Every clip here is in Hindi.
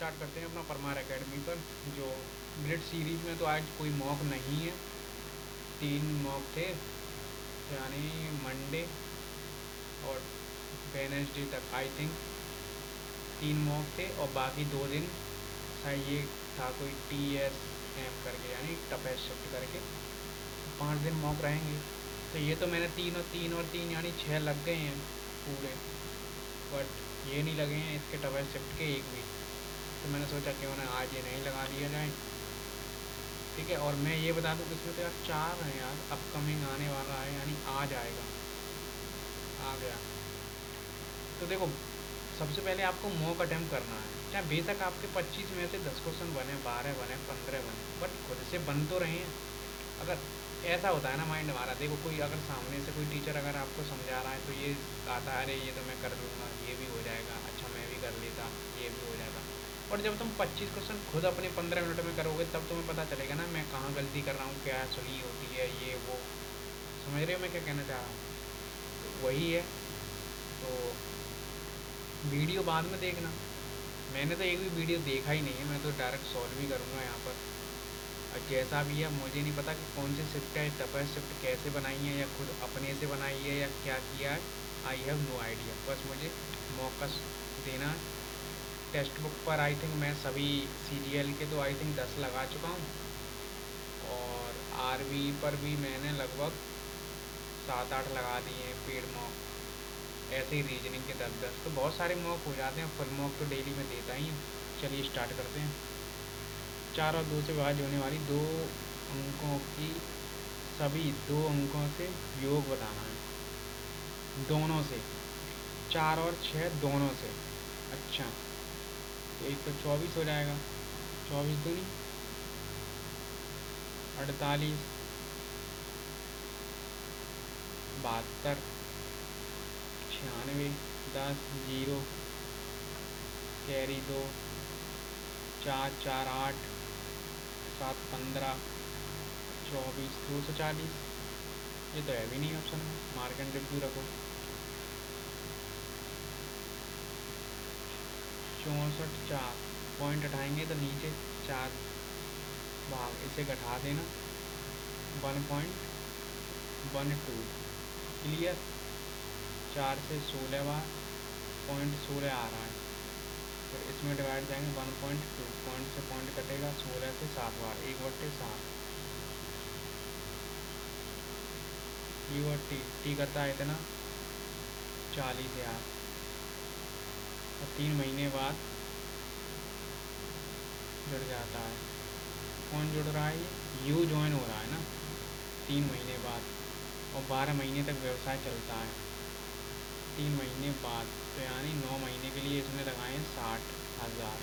स्टार्ट करते हैं अपना परमार एकेडमी पर। जो ग्रिड सीरीज में तो आज कोई मॉक नहीं है, 3 मॉक थे, यानी मंडे और वेडनेसडे तक आई थिंक 3 मॉक थे, और बाकी 2 दिन शायद ये था कोई TSM करके, यानी टफेस्ट शिफ्ट करके, 5 दिन मॉक रहेंगे। तो ये तो मैंने 3 और 3 यानी 6 लग गए हैं पूरे, बट ये नहीं लगे हैं इसके टफेस्ट शिफ्ट के एक भी। तो मैंने सोचा क्यों ना आज ये नहीं लगा दिया जाए, ठीक है। और मैं ये बता दूँ इसमें तो यार 4 हैं यार, अपकमिंग आने वाला है, यानी आज आएगा, आ गया। तो देखो, सबसे पहले आपको मॉक अटैम्प्ट करना है, चाहे बेशक आपके 25 में से 10 क्वेश्चन बने, 12 बने, 15 बने, बट खुद से बन तो रहे हैं। अगर ऐसा होता है ना माइंड हमारा, देखो कोई अगर सामने से कोई टीचर अगर आपको समझा रहा है तो ये आता है, अरे ये तो मैं कर लूँगा, ये भी हो जाएगा, अच्छा मैं भी कर लेता, ये भी हो जाएगा। और जब तुम 25 क्वेश्चन खुद अपने 15 मिनट में करोगे तब तुम्हें पता चलेगा ना मैं कहाँ गलती कर रहा हूँ, क्या सुनी होती है, ये वो। समझ रहे हो मैं क्या कहना चाह रहा हूँ? तो वही है। तो वीडियो बाद में देखना, मैंने तो एक भी वीडियो देखा ही नहीं है, मैं तो डायरेक्ट सॉल्व ही करूँगा यहाँ पर। और जैसा भी है, मुझे नहीं पता कि कौन सी शिफ्ट है, टफर शिफ्ट कैसे बनाई है, या खुद अपने से बनाई है, या क्या किया है, आई हैव नो आइडिया। बस मुझे मौका देना। टेक्स्ट बुक पर आई थिंक मैं सभी CGL के तो आई थिंक 10 लगा चुका हूँ, और RB पर भी मैंने लगभग 7-8 लगा दिए हैं पेड मॉक। ऐसे ही रीजनिंग के 10-10 तो बहुत सारे मॉक हो जाते हैं, फुल मॉक तो डेली में देता ही हूँ। चलिए स्टार्ट करते हैं। 4 और 2 से विभाज्य होने वाली 2 अंकों की सभी 2 अंकों से योग बताना है, दोनों से। 4 और 6 दोनों से। अच्छा, तो एक तो 24 हो जाएगा, 24 दूनी 48, 72, 96, 10, 0, कैरी 2, 4, 4, 8, 7, 15, 24, 240। ये तो है भी नहीं ऑप्शन में, मार्क एंड रिव्यू रखो। 64, 4 पॉइंट हटाएंगे तो नीचे 4 भाग, इसे घटा देना 1.12। क्लियर। 4 से 16 बार, पॉइंट 16 आ रहा है, फिर इसमें डिवाइड जाएंगे 1.2, पॉइंट से पॉइंट कटेगा, 16 से 7 बार, 1/7। टी करता है इतना 40,000, और 3 महीने बाद जुड़ जाता है। कौन जुड़ रहा है? ये यू ज्वाइन हो रहा है ना 3 महीने बाद, और 12 महीने तक व्यवसाय चलता है। 3 महीने बाद तो यानी 9 महीने के लिए इसने लगाए हैं 60,000,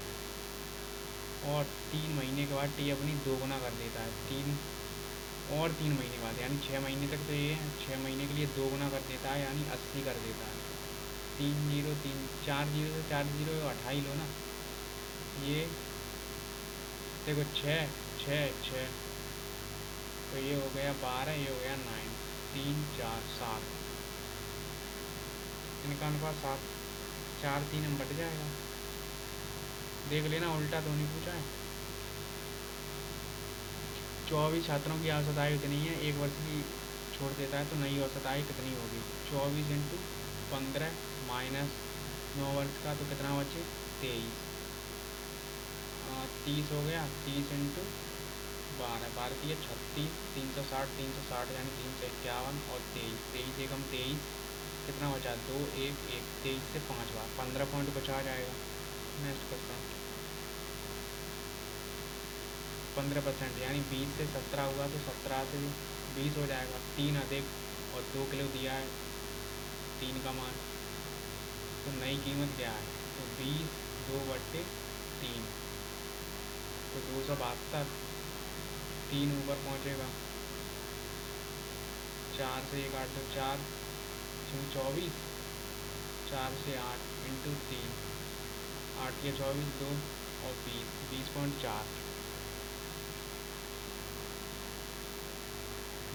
और 3 महीने के बाद टी अपनी दोगुना कर देता है। 3 महीने बाद यानी 6 महीने तक, तो ये 6 महीने के लिए दोगुना कर देता है, यानी 80 कर देता है। 4 जीरो से 4 जीरो 28 लो ना, ये देखो 6 6 6, तो ये हो गया 12, ये हो गया 9, 3 4 7, इनका अनुपात 7, 4 3 में बट जाएगा। देख लेना, उल्टा तो नहीं पूछा है। 24 छात्रों की औसत आयु इतनी है, 1 वर्ष की छोड़ देता है तो नई औसत आयु कितनी होगी? 24 इंटू 15 माइनस 9 वर्ष का, तो कितना बचे? 23। 30 हो गया, 30 इंटू 12, 12 दिए 36, 360, 360 यानी 351, और 23, 23 एकम 23, कितना बचा? 2 1 1, 23 से 5 बार, 15 पॉइंट बचा जाएगा। Next question. 15% यानी 20 से 17 हुआ, तो 17 से 20 हो जाएगा। 3 अधिक और 2 किलो दिया है 3 का मान, तो नई कीमत क्या है? तो 20 2/3, तो 272। 3 ऊपर पहुँचेगा, 4 से 1 8 2 4, 24, 4 से 8 इंटू 3, 8 या 24 2, और 20, 20.4।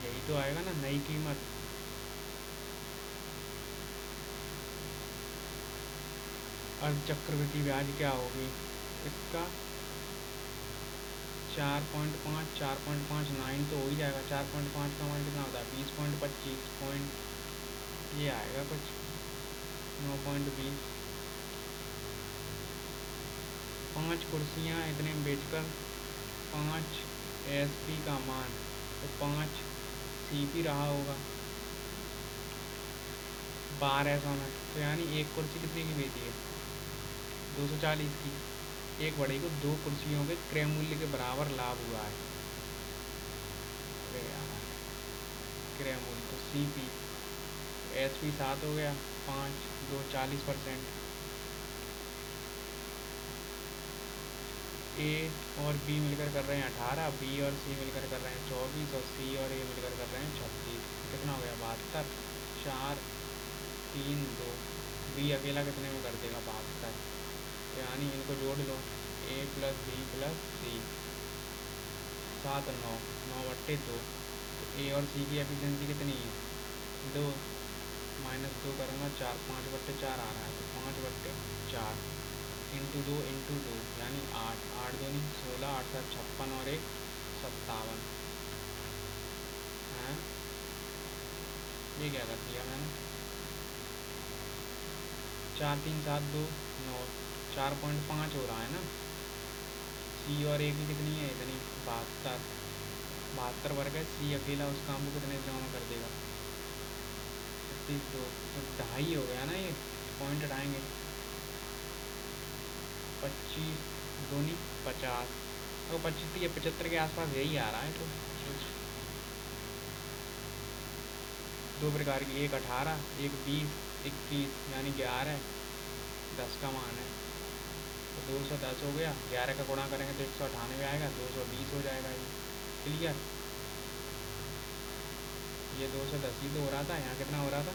यही तो आएगा ना नई कीमत। अर्ध चक्रवृद्धि ब्याज क्या होगी? इसका 4.5 4.5 9 तो हो ही जाएगा। 4.5 का मान कितना होता है? 20.25 पॉइंट ये आएगा कुछ 9.20। 5 कुर्सियाँ इतने में बेचकर 5 एसपी का मान, तो 5 सीपी रहा होगा 1200 में। तो यानी एक कुर्सी कितने की बेची है? 240 की। एक बढ़ई को 2 कुर्सियों के क्रय मूल्य के बराबर लाभ हुआ है। अरे यार, क्रय मूल्य तो सीपी, एसपी 7 हो गया, 5 2 40%। ए और बी मिलकर कर रहे हैं 18, बी और सी मिलकर कर रहे हैं 24 और सी और ए मिलकर कर रहे हैं 36। कितना हो गया? 72। 4 3 2। बी अकेला कितने में कर देगा? 72। यानी इनको जोड़ लो, ए प्लस बी प्लस सी, 7 9 9/2। तो ए और सी की एफिशिएंसी कितनी है? 2 -2 करूँगा, 4 5/4 आ रहा है, तो 5/4 इंटू 2 यानी 8 8 दूनी 16, 8 7 56 और 1 57 है। ये क्या कर दिया मैंने? 4 3 7 2 9, 4.5 हो रहा है ना। सी और ए की कितनी है? इतनी 72। 72 वर्ग है। सी अकेला उस काम को कितने दिनों में कर देगा? 32। तो 2.5 हो गया ना, ये पॉइंट हटाएंगे। 25 दूनी 50, तो 25 या 75 के आसपास यही आ रहा है। तो कुछ दो प्रकार की, एक 18, एक 20 21 यानी 11 10 का मान है। तो 210 हो गया, 11 का गुणा करेंगे तो 198 आएगा, 220 हो जाएगा। ये क्लियर? ये 210 ही तो हो रहा था, यहाँ कितना हो रहा था?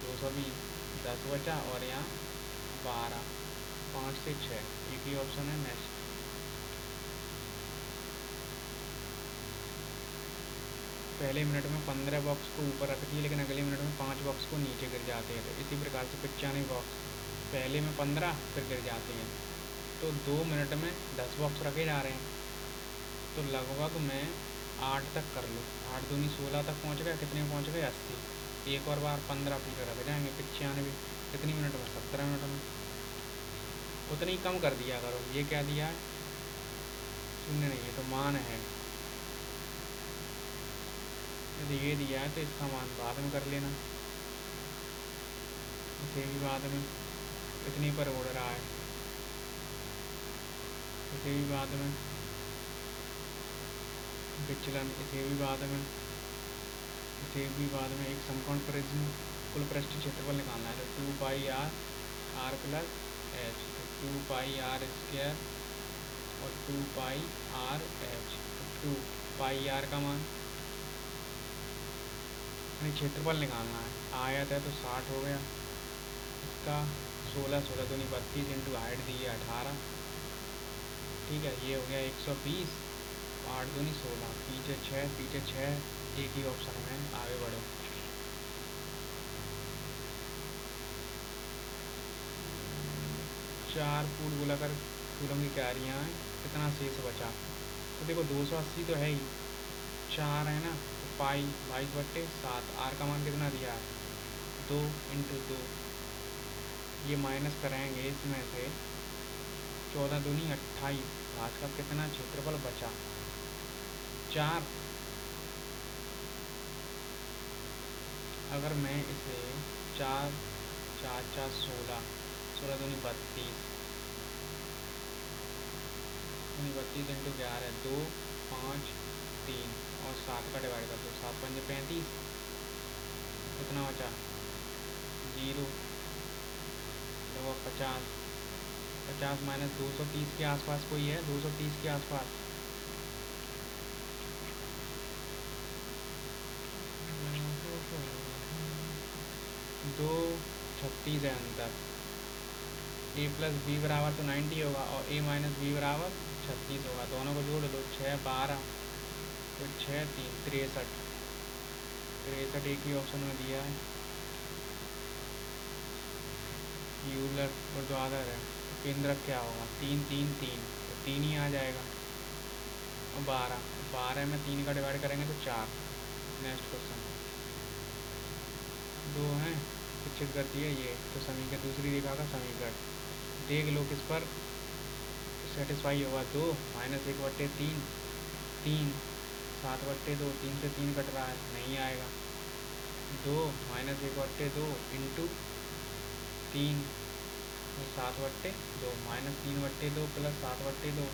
220। 10 बचा और यहाँ 12। 5 से 6 एक ही ऑप्शन है। नेक्स्ट, पहले मिनट में 15 बॉक्स को ऊपर रखती है, लेकिन अगले मिनट में 5 बॉक्स को नीचे गिर जाते हैं। तो इसी प्रकार से 95 बॉक्स, पहले में 15 फिर गिर जाते हैं। तो 2 मिनट में 10 बॉक्स रखे जा रहे हैं। तो लगभग मैं 8 तक कर लूँ, 8 दूनी 16 तक पहुँच गया। कितने में पहुँच गए? 80। एक और बार 15 फिर रख जाएंगे 95। कितनी मिनट में? 17 मिनट में। उतनी ही कम कर दिया करो। ये क्या दिया है? शून्य नहीं है तो मान है। यदि ये दिया है तो इसका मान बाद में कर लेना। इसे भी बाद में, इतनी पर उड़ रहा है, इसे भी बाद में। विचलन, इसे भी बाद में, इसे भी बाद में। एक समकोण प्रिज्म कुल पृष्ठ क्षेत्रफल निकालना है, तो 2πr r plus H, 2πr² और 2πr h। 2πr का मान क्षेत्रफल निकालना है। आयत है तो 60 हो गया। इसका 16 16 दूनी 32 इंटू हाइट दी है 18। ठीक है, ये हो गया 120। 8 दूनी 16, पीछे 6 पीछे 6, एक ही ऑप्शन में। आगे बढ़ो। 4 फूट गोलाकार फूलों की क्यारियाँ हैं, कितना शेष बचा? तो देखो 280 तो है ही, 4 है ना, तो पाई 22/7। आर का मान कितना दिया है? 2 इंटू 2। ये माइनस कराएंगे इसमें से, 14 दूनी 28। आज का कितना क्षेत्रफल बचा? 4। अगर मैं इसे 4 4 4 16, 16 दूनी 32, 32 इंटू 11 2 5 3 और 7 का डिवाइड कर दो, 7 5 35। कितना बचा? 0। तो 50। 50 माइनस 230 के आसपास कोई है? 230 के आसपास। 236 है अंतर। ए प्लस बी बराबर तो 90 होगा और ए माइनस बी बराबर 36 होगा। दोनों को जोड़ लो, 6 12 तो 6 3 63। 63 एक ही ऑप्शन में दिया है। यूलर और जो आधार है, केंद्रक क्या होगा, 3 3 3, तो 3 ही आ जाएगा। और 12, 12 में 3 का डिवाइड करेंगे तो 4। नेक्स्ट क्वेश्चन, 2 हैं, इच्छित करती है ये, तो समीकरण दूसरी रेखा का समीकरण देख लो किस पर सेटिस्फाई होगा। 2 -1/3, 3 7/2, 3 से 3 कट रहा है, नहीं आएगा। 2 -1/2 इंटू 3, 7/2, -3/2 प्लस 7/2,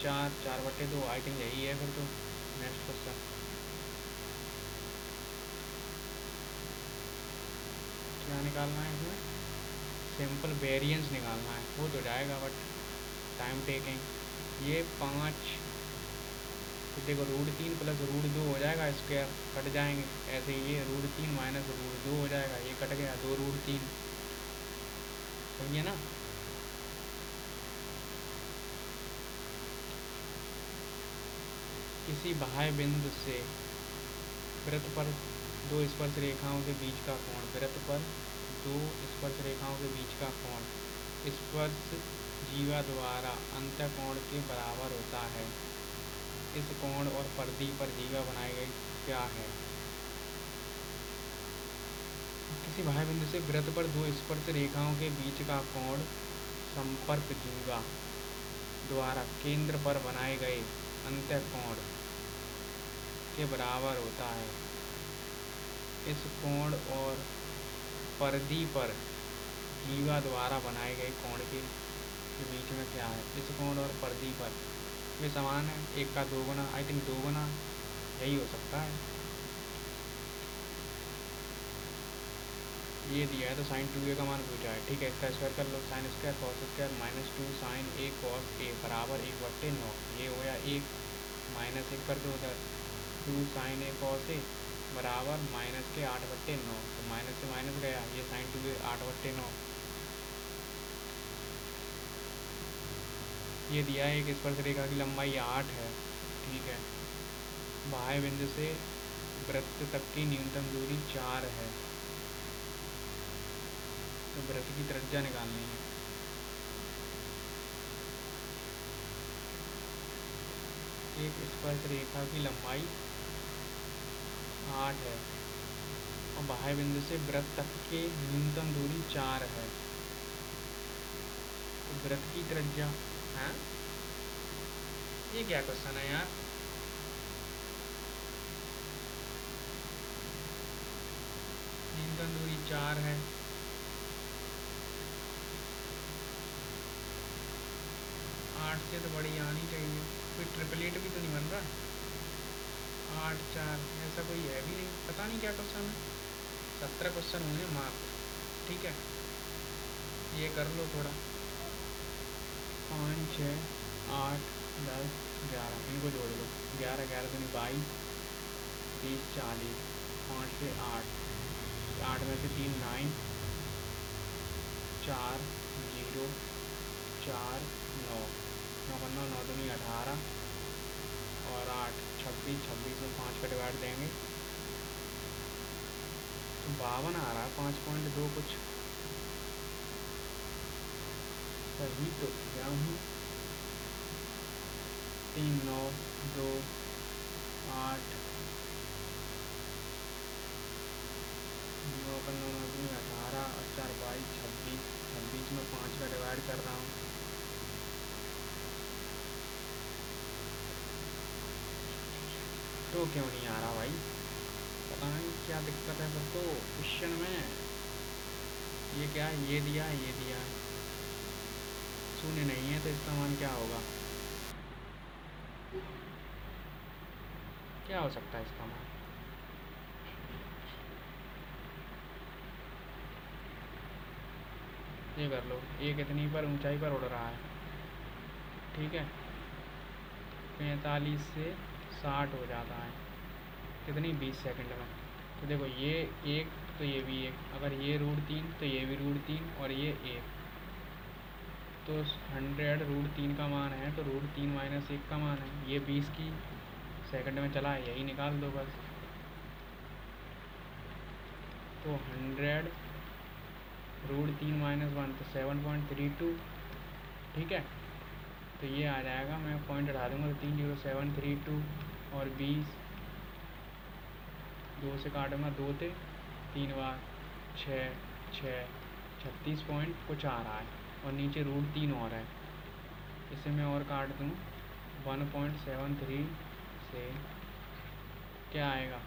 4, 4/2, आई थिंक यही है फिर तो। नेक्स्ट क्वेश्चन, क्या निकालना है इसमें, सिंपल वेरिएंस निकालना है, हो तो जाएगा बट टाइम टेकिंग। ये 5, तो देखो √3 प्लस √2 हो जाएगा, स्क्वायर कट जाएंगे। ऐसे ही ये √3 माइनस √2 हो जाएगा, ये कट गया, 2√3, सही है ना। किसी बाह्य बिंदु से वृत्त पर दो स्पर्श रेखाओं के बीच का कोण, वृत्त पर दो स्पर्श रेखाओं के बीच का कोण स्पर्श जीवा द्वारा अंतःकोण के बराबर होता है। इस कोण और परिधि पर जीवा बनाई गई क्या है। किसी बाह्य बिंदु से वृत्त पर दो स्पर्श रेखाओं के बीच का कोण संपर्क जीवा द्वारा केंद्र पर बनाए गए अंतःकोण के बराबर होता है। इस कोण और परिधि पर जीवा द्वारा बनाए गए कोण के बीच में क्या है। इस कोण और परिधि पर वे समान है, एक का 2 गुना, आई थिंक 2 गुना यही हो सकता है। ये दिया है तो sin 2a का मान पूछा है, ठीक है। इसका स्क्वायर कर लो, sin square cos square -2 sin a cos a बराबर 1/9। ये हो गया 1, -1 कर दो उधर, 2 sin a cos a बराबर माइनस के 8/9, तो माइनस से माइनस गया, ये sin 2a 8/9। ये दिया है एक स्पर्श रेखा की लंबाई 8 है, ठीक है। बाह्य बिंदु से वृत्त तक की न्यूनतम दूरी 4 है, तो वृत्त की त्रिज्या निकालनी है। एक स्पर्श रेखा की लंबाई 8 है और बाह्य बिंदु से वृत्त तक की न्यूनतम दूरी 4 है, तो वृत्त की त्रिज्या है। ये क्या क्वेश्चन है यार। न्यूनतम दूरी 4 है, 8 से तो बड़ी आनी चाहिए, कोई ट्रिपलेट भी तो नहीं बन रहा। 8 4 ऐसा कोई है भी नहीं, पता नहीं क्या क्वेश्चन है। 17 क्वेश्चन होंगे मार्क, ठीक है। ये कर लो थोड़ा, 5 6 8 10 11, इनको जोड़ लो, 11 11 दूनी 22, 30 40, 5 से 8, 8 में से 3 9, 4 0 4 9, 9 9 दूनी 18 और 8 26, 26 में 5 का डिवाइड देंगे तो 52 आ रहा है, 5.2 कुछ सही तो किया हूँ। 3 9 2 8 9 9 दूनी 18 और 4 22, 26, 26 में 5 का डिवाइड कर रहा हूँ तो क्यों नहीं आ रहा भाई, पता नहीं क्या दिक्कत है। फिर तो क्वेश्चन में ये क्या है, ये दिया है, ये दिया है, शून्य नहीं है, तो इसका मान क्या होगा, क्या हो सकता है इसका मान। ये कर लो, ये कितनी पर ऊंचाई पर उड़ रहा है, ठीक है। 45 से 60 हो जाता है, कितनी 20 सेकंड में। तो देखो ये एक, तो ये भी एक, अगर ये √3 तो ये भी √3 और ये एक, तो 100 √3 का मान है, तो √3 - 1 का मान है, ये 20 की सेकंड में चला है, यही निकाल दो बस। तो 100 √3 - 1 तो 7.32 ठीक है, तो ये आ जाएगा, मैं पॉइंट हटा दूँगा तो 30732 और 20, 2 से काटूँगा, 2 थे, 3 बार 6 6 36 पॉइंट कुछ आ रहा है और नीचे √3 और है। इसे मैं और काट दूँ 1.73 से क्या आएगा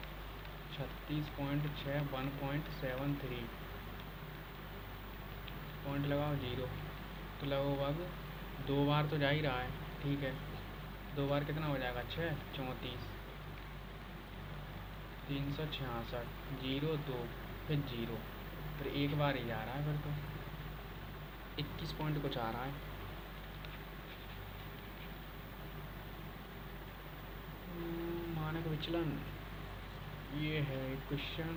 36.6 1.73 पॉइंट लगाओ 0, तो लगभग 2 बार तो जा ही रहा है। ठीक है, 2 बार कितना हो जाएगा 6 34 366 0 2 फिर 0, फिर एक बार ही जा रहा है, फिर तो 21 पॉइंट कुछ आ रहा है। मानक विचलन ये है क्वेश्चन,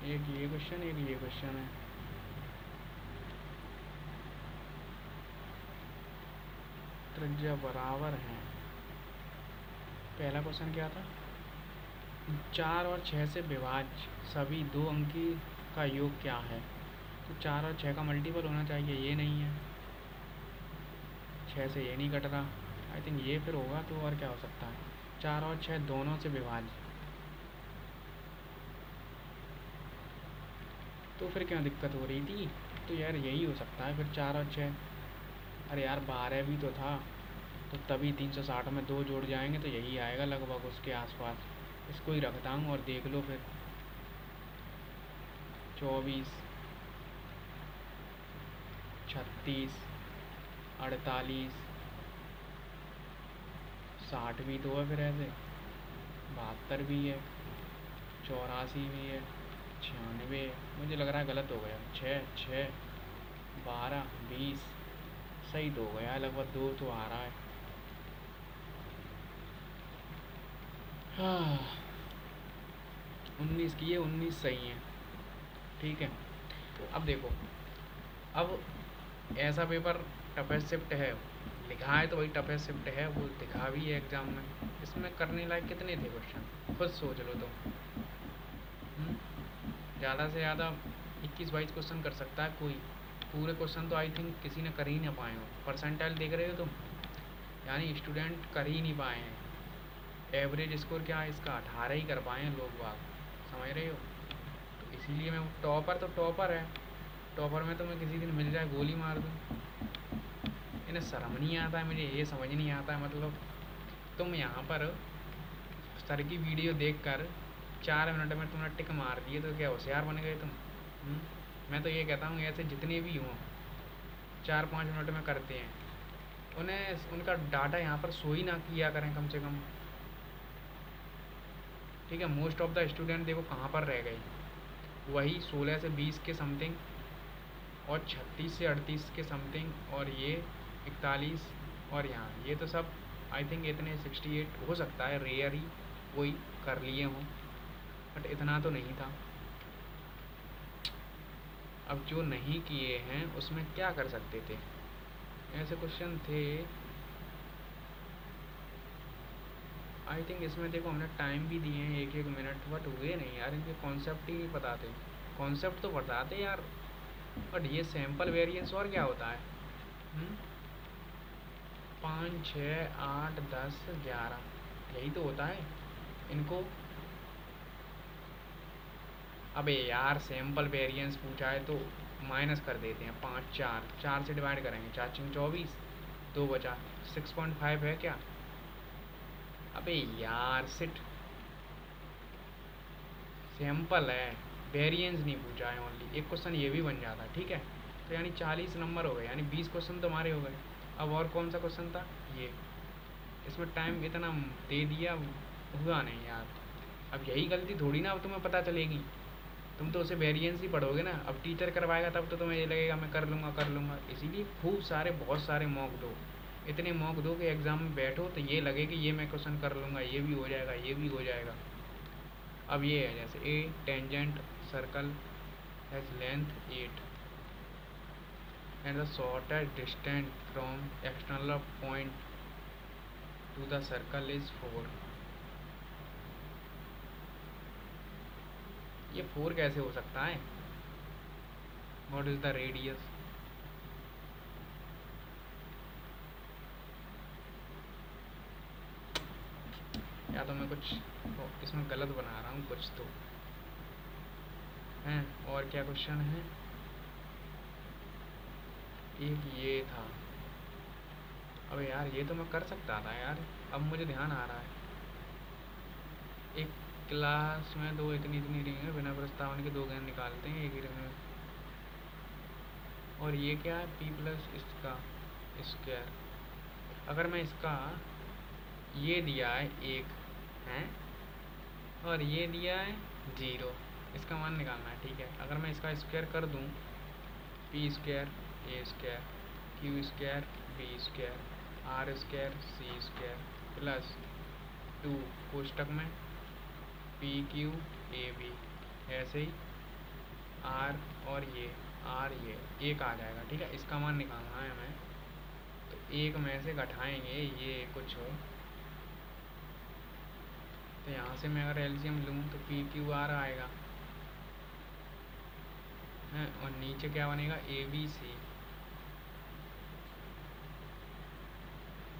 एक ये क्वेश्चन एक ये क्वेश्चन है। त्रिज्या बराबर है, पहला क्वेश्चन क्या था, 4 और 6 से विभाज्य सभी 2 अंकी का योग क्या है। तो 4 और 6 का मल्टीपल होना चाहिए, ये नहीं है, 6 से ये नहीं कट रहा, आई थिंक ये फिर होगा, तो और क्या हो सकता है, 4 और 6 दोनों से विभाज्य, तो फिर क्या दिक्कत हो रही थी, तो यार यही हो सकता है फिर 4 और 6। अरे यार 12 भी तो था, तो तभी 360 में 2 जोड़ जाएंगे तो यही आएगा लगभग उसके आसपास। इसको ही रखता हूँ और देख लो फिर 24 36 48 60 भी तो है, फिर ऐसे 72 भी है, 84 भी है, 96, मुझे लग रहा है गलत हो गया, 6 6 12 20 सही तो हो गया लगभग, 2 तो आ रहा है। हाँ 19 की है, 19 सही है। ठीक है, तो अब देखो, अब ऐसा पेपर टफेस्ट शिफ्ट है, लिखा है तो वही टफेस्ट शिफ्ट है, वो दिखा भी है एग्ज़ाम में, इसमें करने लायक कितने थे क्वेश्चन खुद सोच लो तो। ज़्यादा से ज़्यादा 21-22 क्वेश्चन कर सकता है कोई, पूरे क्वेश्चन तो आई थिंक किसी ने कर ही नहीं पाए हो। परसेंटाइल देख रहे हो तुम, यानी स्टूडेंट कर ही नहीं पाए हैं, एवरेज स्कोर क्या है इसका 18 ही कर पाए हैं लोग बाग, समझ रहे हो। तो इसीलिए मैं टॉपर तो टॉपर है, टॉपर में तो मैं किसी दिन मिल जाए गोली मार दूँ। इन्हें शर्म नहीं आता है, मुझे ये समझ नहीं आता है, मतलब तुम यहाँ पर सर की वीडियो देख कर 4 मिनट में तुमने टिक मार दिए तो क्या होशियार बन गए तुम। मैं तो ये कहता हूँ ऐसे जितने भी हों 4-5 मिनट में करते हैं, उन्हें उनका डाटा यहाँ पर शो ही ना किया करें कम से कम। ठीक है, मोस्ट ऑफ द स्टूडेंट देखो कहाँ पर रह गए, वही 16 से 20 के समथिंग और 36 से 38 के समथिंग, और ये 41, और यहाँ ये तो सब आई थिंक इतने 68 हो सकता है, रेयर ही कोई कर लिए हों, बट इतना तो नहीं था। अब जो नहीं किए हैं उसमें क्या कर सकते थे, ऐसे क्वेश्चन थे आई थिंक। इसमें देखो हमने टाइम भी दिए हैं 1-1 मिनट, बट हुए नहीं यार, इनके कॉन्सेप्ट ही नहीं बताते, कॉन्सेप्ट तो बताते यार, बट ये सैम्पल वेरिएंस और क्या होता है। 5 6 8 10 11 यही तो होता है इनको। अबे यार सैम्पल वेरिएंस पूछा है तो माइनस कर देते हैं, 5 4 4 से डिवाइड करेंगे, 4 6 24, 2 बचा, 6.5 है क्या। अबे यार सिट, सैम्पल है, वेरिएंस नहीं पूछा है ओनली, एक क्वेश्चन ये भी बन जाता है। ठीक है, तो यानी 40 नंबर हो गए, यानी 20 क्वेश्चन तुम्हारे हो गए। अब और कौन सा क्वेश्चन था ये, इसमें टाइम इतना दे दिया, हुआ नहीं यार। अब यही गलती थोड़ी ना अब तुम्हें पता चलेगी, तुम तो उसे वेरिएंस ही पढ़ोगे ना, अब टीचर करवाएगा तब तो तुम्हें ये लगेगा मैं कर लूँगा कर लूँगा। इसीलिए खूब सारे बहुत सारे मॉक दो, इतने मॉक दो कि एग्ज़ाम में बैठो तो ये लगे कि ये मैं क्वेश्चन कर लूँगा, ये भी हो जाएगा ये भी हो जाएगा। अब ये है जैसे a tangent circle has length 8 and the shortest distance from external point to the circle is 4। ये 4 कैसे हो सकता है, व्हाट इज़ द रेडियस। या तो मैं कुछ इसमें गलत बना रहा हूँ कुछ तो हैं। और क्या क्वेश्चन है? एक ये था। अबे यार ये तो मैं कर सकता था यार, अब मुझे ध्यान आ रहा है। एक क्लास में दो इतनी इतनी रिंग है, बिना प्रस्तावना के दो गेंद निकालते हैं एक ही रिंग में। और ये क्या है? पी प्लस इसका स्क्वायर। अगर मैं इसका ये दिया है एक है और ये दिया है 0, इसका मान निकालना है, ठीक है। अगर मैं इसका स्क्वायर कर दूं, P square A square Q square B square R square C square plus 2 कोष्टक में पी क्यू ए बी, ऐसे ही आर और ये आर ये एक आ जाएगा, ठीक है। इसका मान निकालना है हमें, तो एक में से घटाएंगे ये कुछ हो, तो यहाँ से मैं अगर एलसीएम लूँ तो पी क्यू आर आएगा है, और नीचे क्या बनेगा? A B C.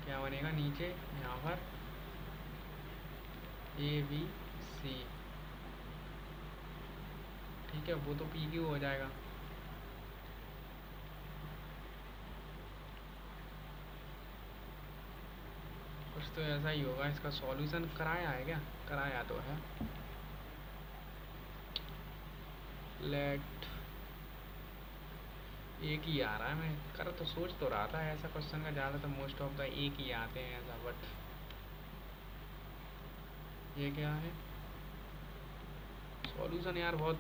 क्या बनेगा नीचे यहाँ पर? ए बी सी, ठीक है। वो तो पी क्यू हो जाएगा। कुछ तो ऐसा ही होगा। इसका सॉल्यूशन कराया है क्या? कराया तो है। लेट एक ही आ रहा है, मैं कर तो सोच तो रहा था ऐसा क्वेश्चन का, ज़्यादा तो मोस्ट ऑफ द एक ही आते हैं ऐसा, बट ये क्या है? सॉल्यूशन यार बहुत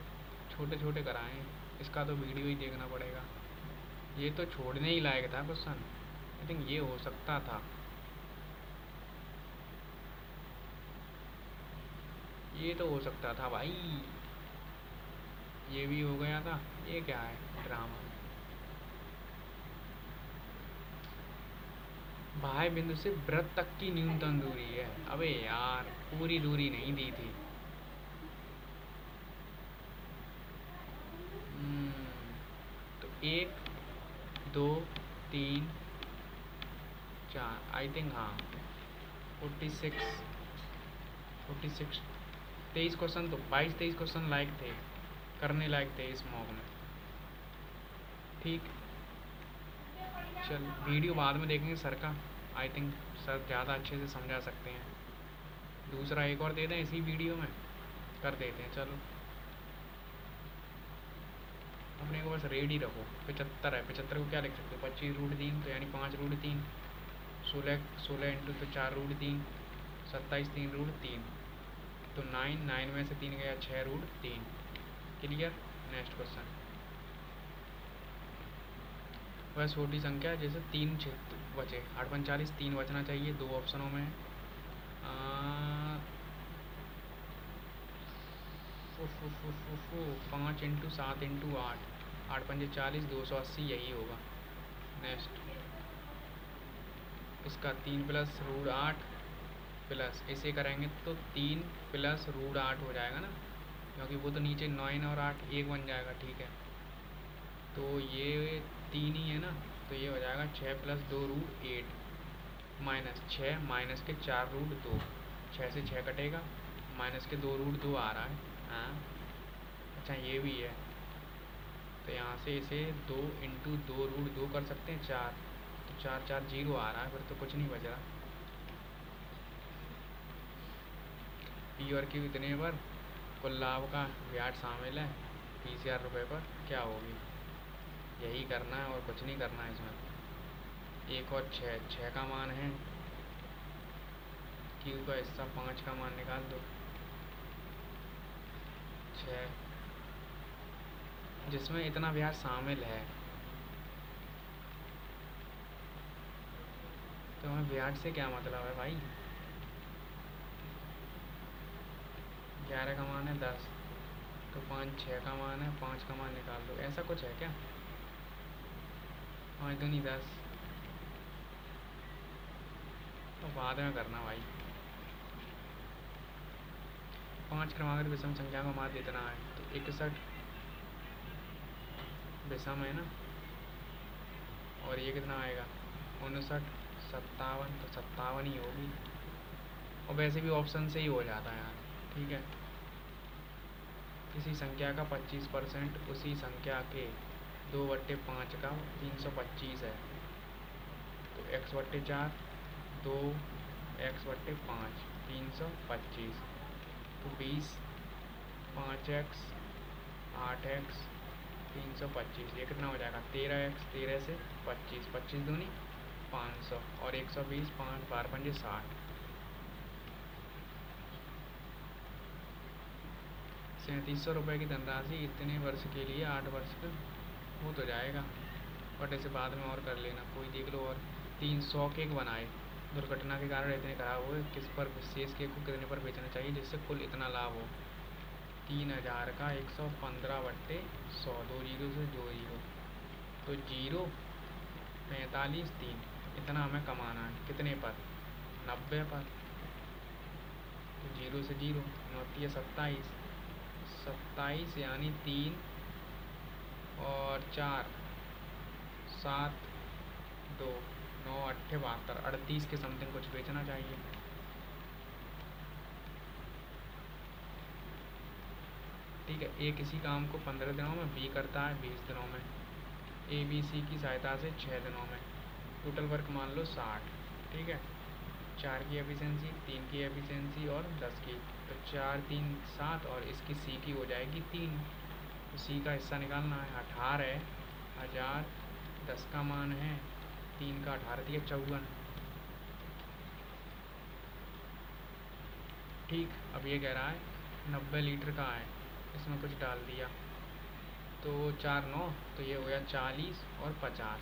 छोटे छोटे कराए हैं, इसका तो वीडियो ही देखना पड़ेगा। ये तो छोड़ने ही लायक था क्वेश्चन, आई थिंक ये हो सकता था। ये तो हो सकता था भाई, ये भी हो गया था। ये क्या है? ड्रामा। बाह्य बिंदु से वृत्त तक की न्यूनतम दूरी है। अबे यार पूरी दूरी नहीं दी थी। तो 1 2 3 4 आई थिंक, हाँ 46 23 क्वेश्चन, तो 22-23 क्वेश्चन लायक थे, करने लायक थे इस मॉक में। ठीक, चल वीडियो बाद में देखेंगे सर का, आई थिंक सर ज़्यादा अच्छे से समझा सकते हैं। दूसरा एक और दे दें इसी वीडियो में, कर देते हैं। चलो अपने को बस रेडी रखो। 75 है, 75 को क्या लिख सकते हो? 25√3, तो यानी 5√3। 16 इंटू तो 4√3, 27 3√3, तो 9 में से 3 गया 6√3। क्लियर। Next question. वह छोटी संख्या जैसे 3 बचे, 8 3 बचना चाहिए, दो ऑप्शनों में। 5 इंटू 7 इंटू 8, 8×5 = 40, 280 यही होगा। नेक्स्ट, इसका 3 + √8 प्लस इसे करेंगे तो 3 + √8 हो जाएगा ना, क्योंकि वो तो नीचे 9 और 8 एक बन जाएगा, ठीक है। तो ये 3 ही है ना, तो ये हो जाएगा 6 + 2√8 माइनस 6 माइनस के 4√2, 6 से 6 कटेगा, माइनस के 2√2 आ रहा है। हाँ अच्छा ये भी है, तो यहाँ से इसे 2 इंटू 2√2 कर सकते हैं 4, तो 4 4 0 आ रहा है, फिर तो कुछ नहीं बच रहा। पी और क्यू इतने पर कुल लाभ का ब्याज शामिल है 20,000 रुपये पर, क्या होगी? यही करना है और कुछ नहीं करना है इसमें। एक और 6 का मान है, क्यू का हिस्सा 5 का मान निकाल दो। 6 जिसमें इतना ब्याज शामिल है, तो हमें ब्याज से क्या मतलब है भाई? 11 का मान है 10, तो 5 6 का मान है, 5 का मान निकाल दो। ऐसा कुछ है क्या? 5 दूनी 10, तो बाद में करना भाई। 5 क्रमांक विषम संख्या का मान इतना है, तो 61 विषम है ना, और ये कितना आएगा? 59 57, तो 57 ही होगी। और वैसे भी ऑप्शन से ही हो जाता है यार। ठीक है, किसी संख्या का 25% उसी संख्या के 2/5 का 325 है, तो x/4 2x/5 325, तो 20 5x 8x 325, ये कितना हो जाएगा 13x, 13 से 25, 25 दूनी 500 और 120, 5 12 पंजे 60, 3700 रुपये की धनराशि इतने वर्ष के लिए 8 वर्ष का हो तो जाएगा, बट ऐसे बाद में और कर लेना, कोई देख लो। और 300 केक बनाए, दुर्घटना के कारण इतने खराब हुए, किस पर शेष केक को कितने पर बेचना चाहिए जिससे कुल इतना लाभ हो। 3000 का 115/100, 2 जीरो से 2 जीरो, तो 0 45 3, इतना हमें कमाना है कितने पर 90 पर, तो 0 से 0 होती है 27, 27 यानी 3 और 4 7 2 9 8 72, 38 के समथिंग कुछ बेचना चाहिए। ठीक है, ए किसी काम को 15 दिनों में, बी करता है 20 दिनों में, ए बी सी की सहायता से 6 दिनों में, टोटल वर्क मान लो 60। ठीक है, 4 की एफिशिएंसी, 3 की एफिशिएंसी और 10 की, तो 4 3 7 और इसकी सी की हो जाएगी 3, तो सी का हिस्सा निकालना है 18,000, 10 का मान है 3 का 18 दिया 54। ठीक, अब ये कह रहा है 90 लीटर का है, इसमें कुछ डाल दिया, तो 4 9, तो ये हो गया 40 और 50,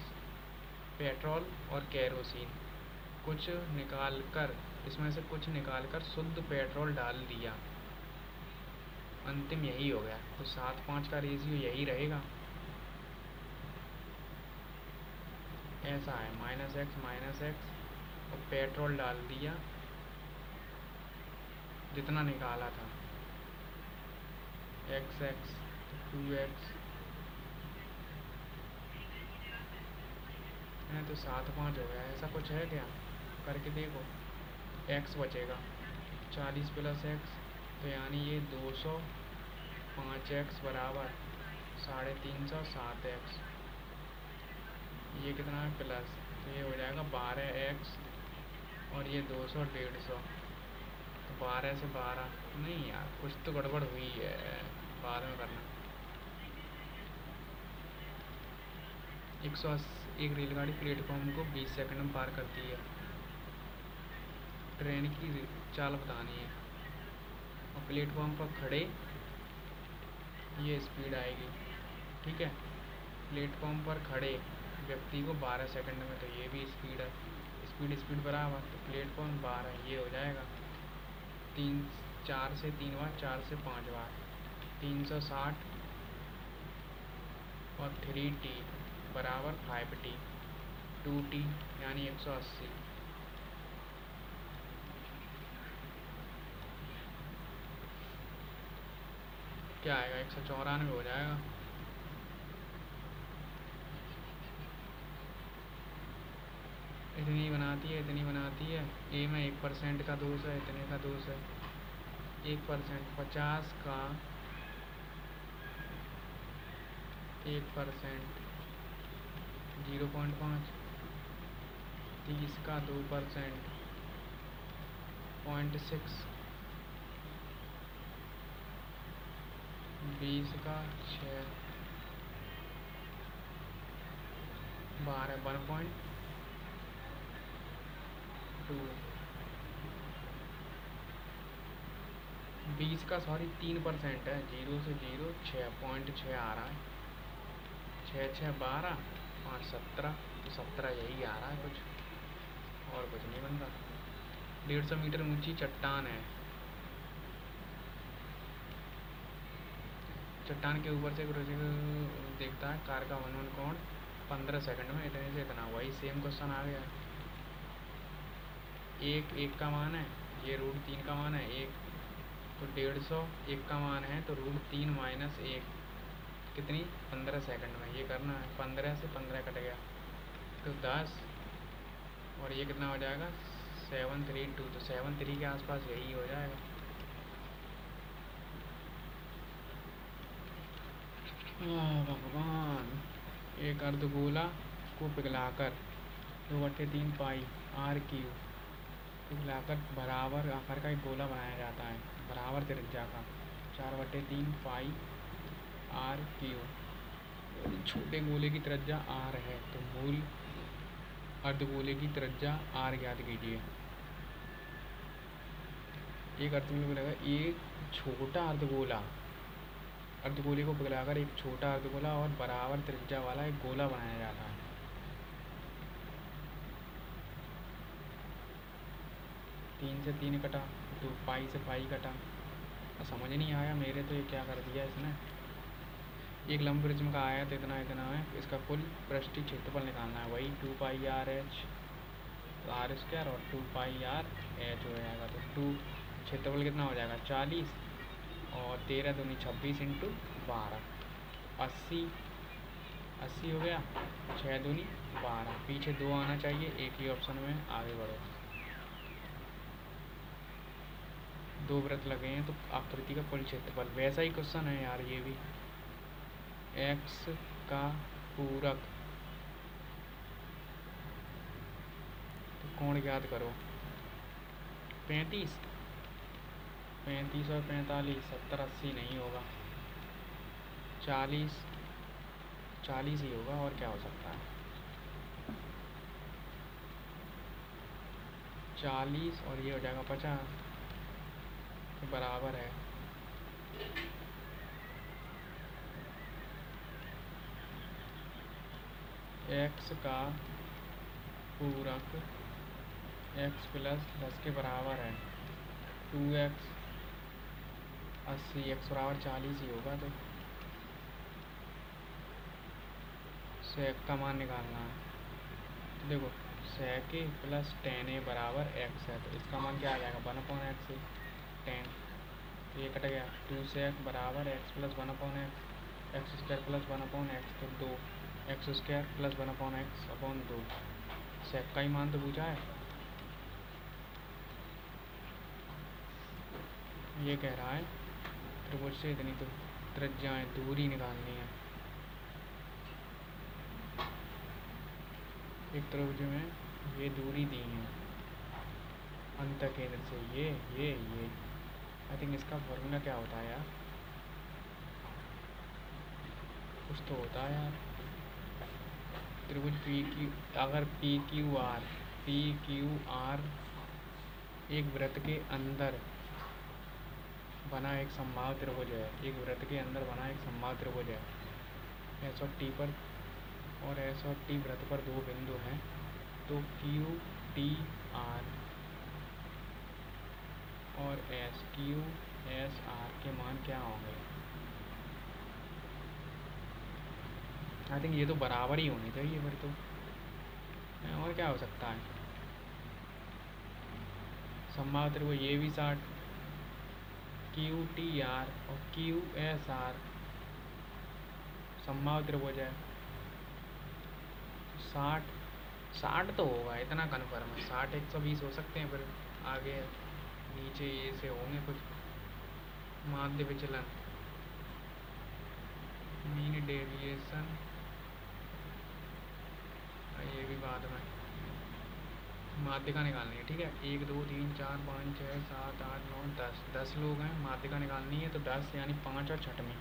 पेट्रोल और केरोसिन कुछ निकाल कर, इसमें से कुछ निकाल कर शुद्ध पेट्रोल डाल दिया, अंतिम यही हो गया, तो 7:5 का रेशियो यही रहेगा। ऐसा है -x और पेट्रोल डाल दिया जितना निकाला था, x 2x है, तो 7:5 हो गया। ऐसा कुछ है क्या, करके देखो, x बचेगा 40 + x, तो यानी ये 200, 5x बराबर 350, 7x, ये कितना है प्लस, तो ये हो जाएगा 12x, और ये 200 150, तो 12 से 12 नहीं यार, कुछ तो गड़बड़ हुई है, बाद में करना। 180, एक रेलगाड़ी प्लेटफॉर्म को 20 सेकंड में पार करती है, ट्रेन की चाल बतानी है, और प्लेटफॉर्म पर खड़े ये स्पीड आएगी। ठीक है, प्लेटफॉर्म पर खड़े व्यक्ति को 12 सेकंड में, तो ये भी स्पीड है, स्पीड बराबर, तो प्लेटफॉर्म 12 ये हो जाएगा 4 से 3 बार, 4 से 5 बार, 360 और 3t बराबर 5t, 2t यानी 180। क्या आएगा 194 हो जाएगा। इतनी बनाती है, इतनी बनाती है, ए में 1% का दोष है, इतने का दोष है, 1%, 50 का 1%, 0.5, 30 का 2%, 0.6, 20 का 6, 12 1.2, 20 का 3% है, 0 से 0 6.6 आ रहा है, 6 6 12, 5 17, तो 17 यही आ रहा है, कुछ और कुछ नहीं बन रहा। 150 मीटर ऊंची चट्टान है, चट्टान के ऊपर से देखता है, कार का वनवन कोण 15 सेकंड में इतने से इतना, वही सेम क्वेश्चन आ गया। एक का मान है, ये √3 का मान है 1, तो 150 1 का मान है, तो √3 - 1 कितनी 15 सेकंड में, ये करना है, 15 से 15 कट गया, तो 10, और ये कितना हो जाएगा 732, तो 73 के आसपास यही हो जाएगा। भगवान, एक अर्धगोला को पिघलाकर 2/3 पाई आर क्यू पिघलाकर बराबर आकार का एक गोला बनाया जाता है बराबर त्रिज्या का 4/3 पाई आर क्यू। छोटे गोले की त्रिज्या आर है तो मूल अर्धगोले की त्रिज्या आर ज्ञात कीजिए। एक अर्धगोले को एक छोटा अर्धगोले को पिघलाकर एक छोटा अर्धगोला और बराबर त्रिज्या वाला एक गोला बनाया जाता है। 3 से 3 कटा, 2 पाई से पाई कटा। समझ नहीं आया मेरे तो ये क्या कर दिया इसने। एक लंब प्रिज्म का आयत इतना इतना है, इसका कुल पृष्ठीय क्षेत्रफल निकालना है, वही 2 पाई आर एच आर स्क्वायर और 2 पाई आर एच हो जाएगा। तो 2 क्षेत्रफल कितना हो जाएगा 40 और 13 दूनी 26 इंटू 12 80 हो गया। 6 दूनी 12, पीछे 2 आना चाहिए, एक ही ऑप्शन में आगे बढ़ो। 2 वृत्त लगे हैं तो आकृति का कुल क्षेत्रफल। वैसा ही क्वेश्चन है यार ये भी। x का पूरक तो कोण ज्ञात करो। 35 और 45 70 80 नहीं होगा, 40 ही होगा और क्या हो सकता है। 40 और ये हो जाएगा 50 तो बराबर है x का पूरक x प्लस 10 के बराबर है 2x 80, x बराबर 40 ही होगा। तो sec का मान निकालना है। तो देखो sec a plus tan a बराबर x है, तो इसका मान क्या आ जाएगा 1/x है 10, तो ये कट गया। 2 sec बराबर x plus 1/x x square plus 1/x तो 2 x square plus 1/x upon 2। sec का ही मान तो पूछा है। ये कह रहा है त्रिभुज से इतनी तो त्रिज्याएं दूरी निकालनी है। एक त्रिभुज में ये दूरी दी है अंत केंद्र से, ये आई थिंक इसका फॉर्मूला क्या होता है यार, कुछ तो होता है यार। त्रिभुज पी क्यू, अगर पी क्यू आर एक वृत्त के अंदर बना एक समबाहु त्रिभुज है, एक वृत्त के अंदर बना एक समबाहु त्रिभुज है, एस और टी पर और एस और टी वृत्त पर 2 बिंदु हैं, तो क्यू टी आर और एस क्यू एस आर के मान क्या होंगे। आई थिंक ये तो बराबर ही होनी चाहिए फिर तो, और क्या हो सकता है। समबाहु त्रिभुज ये भी 60, क्यू टी आर और क्यू एस आर समबाहु त्रिभुज है। 60 तो होगा, इतना कन्फर्म है। 60 120 हो सकते हैं, फिर आगे नीचे ये से होंगे कुछ माध्य विचलन, मीन डेविएशन, ये भी बाद में माध्यिका निकालनी है। ठीक है, 1 2 3 4 5 6 7 8 9 10 लोग हैं, माध्यिका निकालनी है। तो 10 यानी 5 और 6 में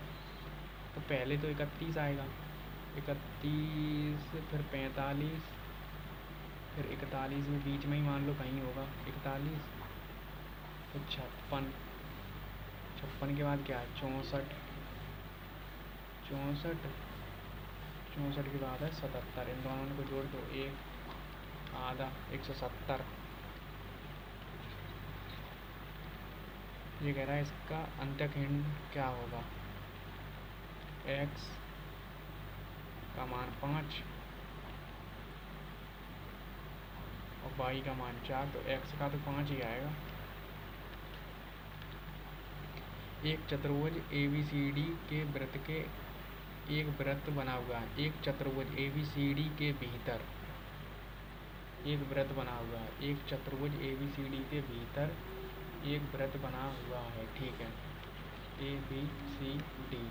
तो पहले तो 31 आएगा, 31 फिर 45 फिर 41 में बीच में ही मान लो कहीं होगा 41, फिर 56 के बाद क्या है 64 के बाद है 77, इन दोनों को जोड़ दो 1 आधा 170। ये कह रहा है इसका अंत्यखंड क्या होगा, x का मान 5 और y का मान 4, तो x का तो 5 ही आएगा। एक चतुर्भुज ABCD के वृत्त के एक वृत्त बना हुआ है, एक चतुर्भुज ABCD के भीतर एक वृत्त बना हुआ है, एक चतुर्भुज ए बी सी डी के भीतर एक वृत्त बना हुआ है। ठीक है, A B C D,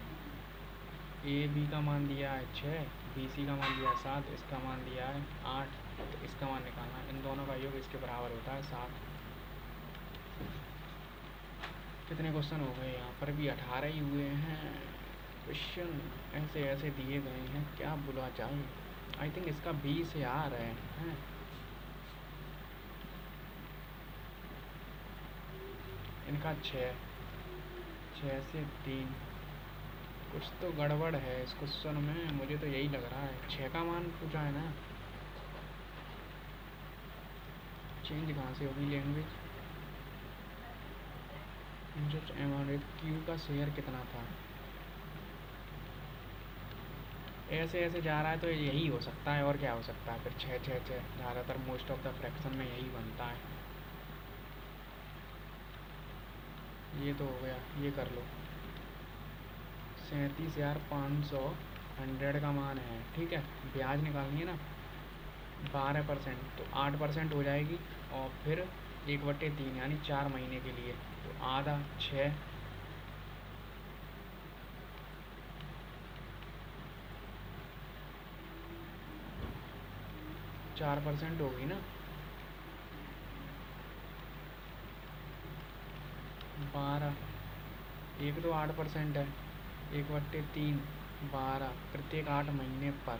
A B का मान दिया है 6, बी सी का मान दिया है 7, इसका मान दिया है 8, तो इसका मान निकालना है। इन दोनों का योग इसके बराबर होता है 7। कितने क्वेश्चन हो गए? यहाँ पर भी 18 ही हुए हैं। क्वेश्चन ऐसे ऐसे दिए गए हैं, क्या बुला जाए। आई थिंक इसका 20 यार है, हैं? इनका 6, 6 से 3, कुछ तो गड़बड़ है इस क्वेश्चन में, मुझे तो यही लग रहा है। 6 का मान पूछा है ना, चेंज कहाँ से होगी लैंग्वेज। इंटरेस्ट अमाउंट, क्यू का शेयर कितना था। ऐसे ऐसे जा रहा है तो यही हो सकता है, और क्या हो सकता है फिर। 6 6 6 ज़्यादातर मोस्ट ऑफ द फ्रैक्शन में यही बनता है। ये तो हो गया, ये कर लो। 37,500 100 का मान है। ठीक है, ब्याज निकालनी है ना 12%, तो 8% हो जाएगी, और फिर 1/3 यानी 4 महीने के लिए, तो आधा 6, 4% होगी ना 12, एक तो 8% है, 1/3 12, प्रत्येक 8 महीने पर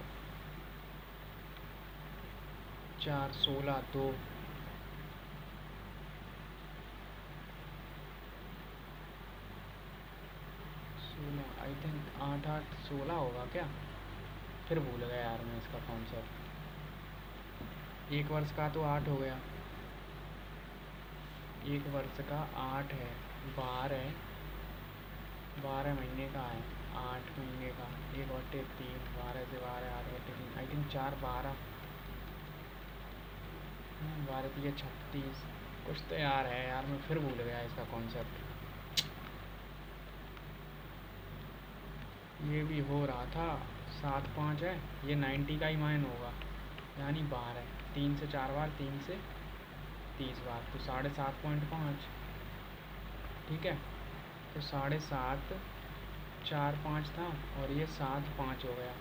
4 16 2, 16, आई थिंक 8 8 16 होगा क्या, फिर भूल गया यार मैं इसका कॉन्सेप्ट। एक वर्ष का तो 8 हो गया, एक वर्ष का 8 है, 12 12 महीने का है, 8 महीने का 1/3, 12 से 12 8/3, आई थिंक 4 12, 12 3 36, कुछ तो यार है यार, मैं फिर भूल गया इसका कॉन्सेप्ट। ये भी हो रहा था 7 5 है, ये 90 का ही मान होगा, यानी 12, 3 से 4 बार, 3 से 30 बार, तो 7.5। ठीक है, तो 7.5 4 5 था, और ये 7 5 हो गया।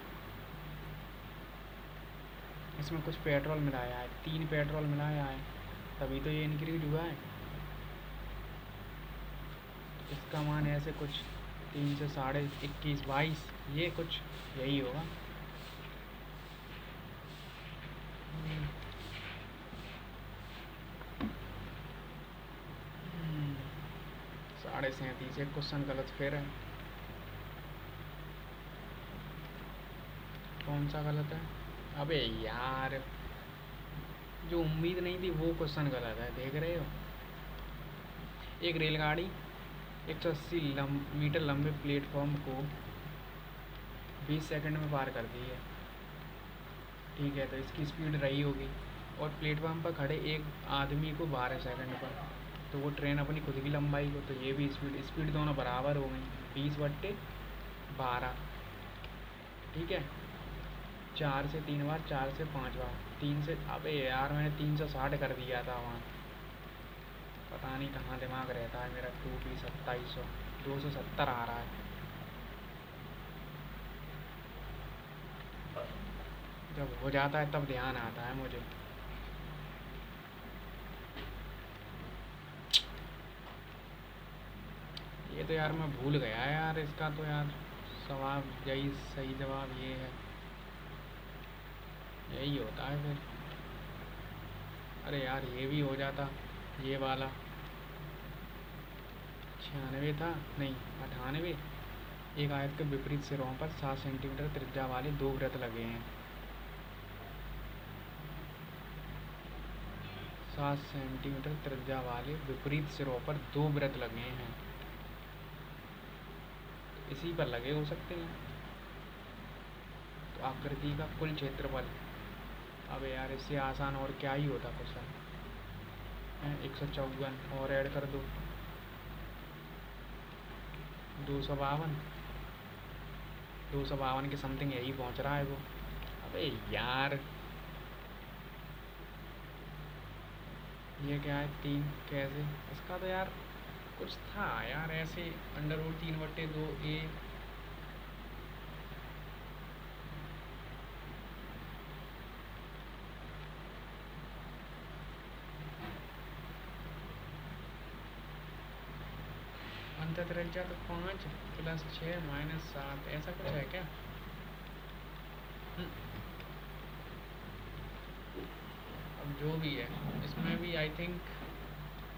इसमें कुछ पेट्रोल मिलाया है, 3 पेट्रोल मिलाया है, तभी तो ये इंक्रीज हुआ है। इसका मान ऐसे कुछ 3 से 21.5 22, ये कुछ यही होगा। 37.5, एक क्वेश्चन गलत फिर है। कौन सा गलत है? अबे यार, जो उम्मीद नहीं थी वो क्वेश्चन गलत है, देख रहे हो। एक रेलगाड़ी 180 मीटर लंबे प्लेटफॉर्म को 20 सेकंड में पार करती है। ठीक है, तो इसकी स्पीड रही होगी, और प्लेटफॉर्म पर खड़े एक आदमी को 12 सेकंड पर, तो वो ट्रेन अपनी खुद की लंबाई को, तो ये भी स्पीड दोनों बराबर हो गई, 20/12। ठीक है, 4 से 3 बार, 4 से 5 बार, 3 से, अबे यार मैंने 360 कर दिया था वहाँ, पता नहीं कहाँ दिमाग रहता है मेरा। 2 2700, 270 आ रहा है। जब हो जाता है तब ध्यान आता है मुझे। ये तो यार मैं भूल गया यार, इसका तो यार सवाल यही, सही जवाब ये है, यही होता है फिर। अरे यार ये भी हो जाता, ये वाला 96 था, नहीं 98। एक आयत के विपरीत सिरों पर 7 सेंटीमीटर त्रिज्या वाले 2 वृत्त लगे हैं। 7 सेंटीमीटर त्रिज्या वाले विपरीत सिरों पर 2 वृत्त लगे हैं, इसी पर लगे हो सकते हैं। तो आकृति का कुल क्षेत्रफल, अब यार इससे आसान और क्या ही होता क्वेश्चन। 154 और ऐड कर दो, 252, 252 के समथिंग यही पहुंच रहा है वो। अबे यार, ये क्या है 3 कैसे, इसका तो यार कुछ था यार ऐसे, अंडर रूट 3/2 a। अंतर त्रिज्या तो 5 + 6 - 7 ऐसा कुछ है क्या? हम्म, अब जो भी है, इसमें भी आई थिंक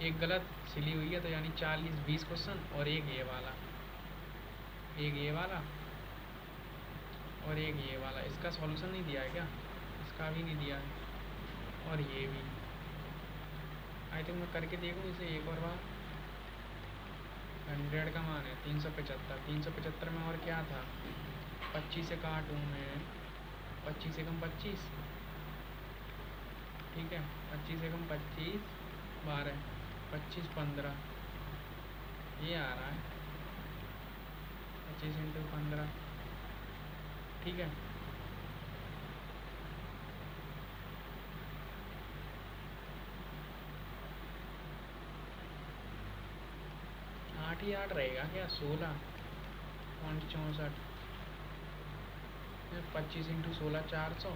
एक गलत सिली हुई है, तो यानी 40-20 क्वेश्चन, और एक ये वाला और एक ये वाला। इसका सॉल्यूशन नहीं दिया है क्या? इसका भी नहीं दिया है, और ये भी। आई थिंक मैं करके देखूँ इसे एक और बार। 100 का मान है 375। 375 में और क्या था? 25 से काटूँ मैं, 25 एकम 25, ठीक है, 25 एकम 25 12, 25 15, ये आ रहा है 25 × 15, ठीक है। 8 ही 8 रहेगा क्या? 16.64, 25 × 16 400,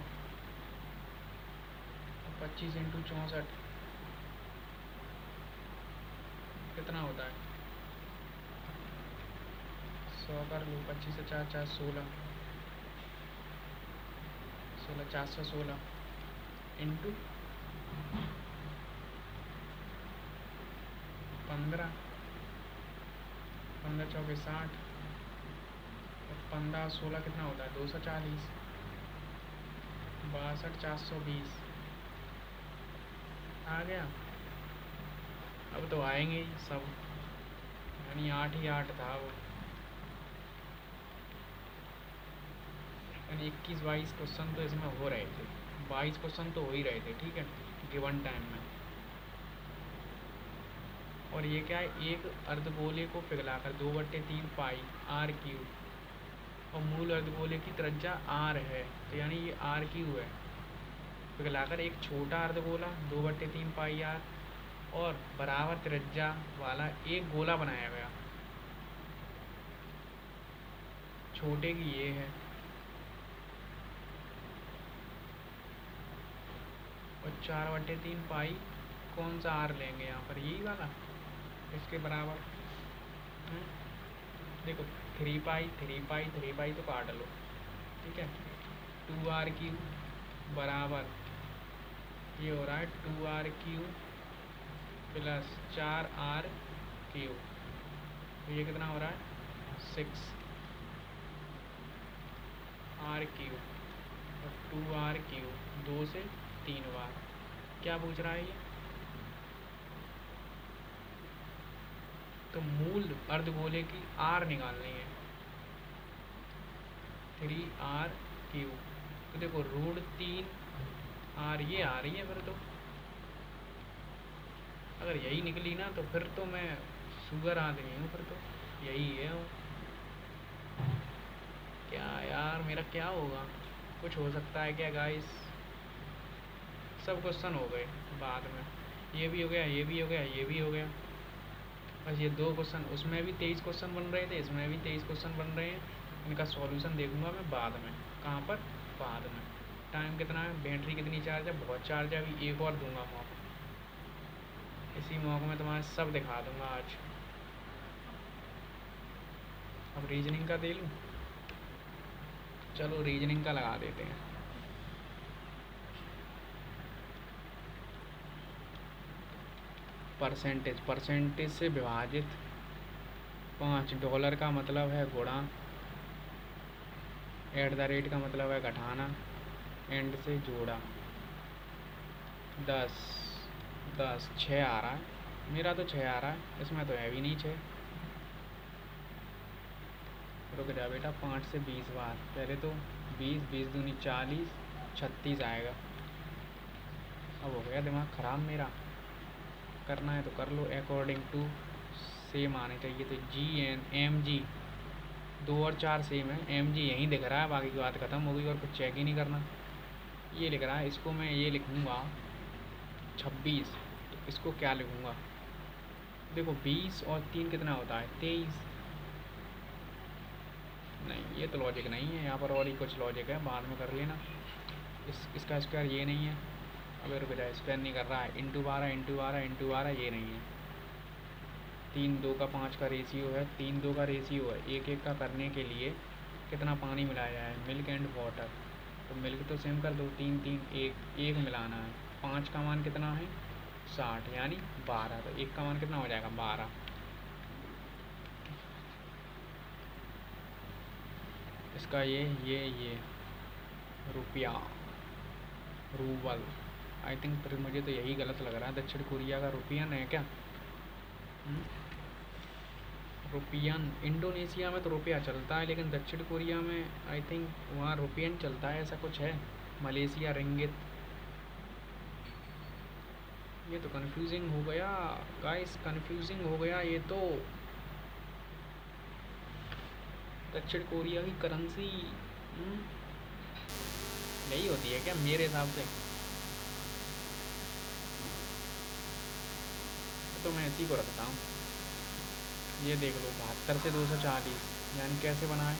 25 × 64 कितना होता है? 100 कर लो, 25 से 4 4 16, 416 इंटू 15, 15 चौके 60, और 15 16 कितना होता है? 240, 62 420 आ गया। अब तो आएंगे ही सब, यानी 8 ही 8 था वो, यानी 21-22 क्वेश्चन तो इसमें हो रहे थे, 22 क्वेश्चन तो हो ही रहे थे, ठीक है, गिवन टाइम में। और ये क्या है? एक अर्धगोले को पिघलाकर 2/3 पाई r³ और मूल अर्धगोले की त्रिज्या r है, तो यानी ये r³ है। पिघलाकर एक छोटा अर्धगोला 2/3 पाई r और बराबर त्रिज्या वाला एक गोला बनाया गया। छोटे की ये है, और 4/3 पाई कौन सा r लेंगे यहाँ पर? यही वाला, इसके बराबर है। देखो 3 पाई 3 पाई 3 पाई तो काट लो, ठीक है। 2r³ बराबर ये हो रहा है 2r³ + 4r³, तो ये कितना हो रहा है? 6r³ और 2r³, 2 से 3 बार। क्या पूछ रहा है ये? तो मूल अर्धगोले की r निकालनी है, 3r³। तो देखो √3r ये आ रही है, फिर तो अगर यही निकली ना तो फिर तो मैं शुगर आदमी हूँ, फिर तो यही है वो। क्या यार मेरा क्या होगा? कुछ हो सकता है क्या गाइस? सब क्वेश्चन हो गए बाद में, ये भी हो गया, ये भी हो गया, ये भी हो गया। बस ये 2 क्वेश्चन, उसमें भी 23 क्वेश्चन बन रहे थे, इसमें भी 23 क्वेश्चन बन रहे हैं। इनका सॉल्यूशन देखूंगा मैं बाद में। कहाँ पर? बाद में। टाइम कितना है? बैटरी कितनी चार्ज है? बहुत चार्ज है। अभी एक और दूंगा मौका, इसी मौके में तुम्हारे सब दिखा दूंगा आज। अब रीजनिंग का दे लूँ? चलो रीजनिंग का लगा देते हैं। परसेंटेज, परसेंटेज से विभाजित 5, डॉलर का मतलब है गुणा, @ का मतलब है घटाना, एंड से जोड़ा। 10 10 6 आ रहा है, मेरा तो 6 आ रहा है, इसमें तो है भी नहीं 6। रुक जा बेटा, 5 से 20 बार, पहले तो 20, 20 दूनी 40, 36 आएगा। अब हो गया दिमाग ख़राब मेरा, करना है तो कर लो। अकॉर्डिंग टू सेम आने चाहिए, तो GN MG 2 और 4 सेम है, MG यहीं दिख रहा है, बाकी की बात ख़त्म हो गई और कुछ चेक ही नहीं करना। ये लिख रहा है, इसको मैं ये लिखूँगा 26, तो इसको क्या लिखूँगा, देखो 20 और 3 कितना होता है 23। नहीं ये तो लॉजिक नहीं है, यहाँ पर और ही कुछ लॉजिक है, बाद में कर लेना। इसका स्क्वायर ये नहीं है, अगर रुक जाए, स्क्वायर नहीं कर रहा है, इंटू 12 इंटू 12 इंटू 12 ये नहीं है। 3 2 का 5 का रेशियो है, 3 2 का रेशियो है, एक एक का करने के लिए कितना पानी मिलाया जाए, मिल्क एंड वाटर। तो मिल्क तो सेम कर दो, 3 3 एक एक मिलाना है। 5 का मान कितना है 60 यानी 12, तो एक का मान कितना हो जाएगा 12। इसका ये रुपया, रूबल, आई थिंक, पर मुझे तो यही गलत लग रहा है। दक्षिण कोरिया का रुपयन है क्या, रुपयन। इंडोनेशिया में तो रुपया चलता है, लेकिन दक्षिण कोरिया में आई थिंक वहाँ रुपयन चलता है, ऐसा कुछ है। मलेशिया रिंगित। ये तो कंफ्यूजिंग हो गया गाइस, कंफ्यूजिंग हो गया ये तो। दक्षिण कोरिया की करेंसी यही होती है क्या मेरे हिसाब से, तो मैं इसी को रखता हूँ। ये देख लो 72 से 240, यानी कैसे बना है,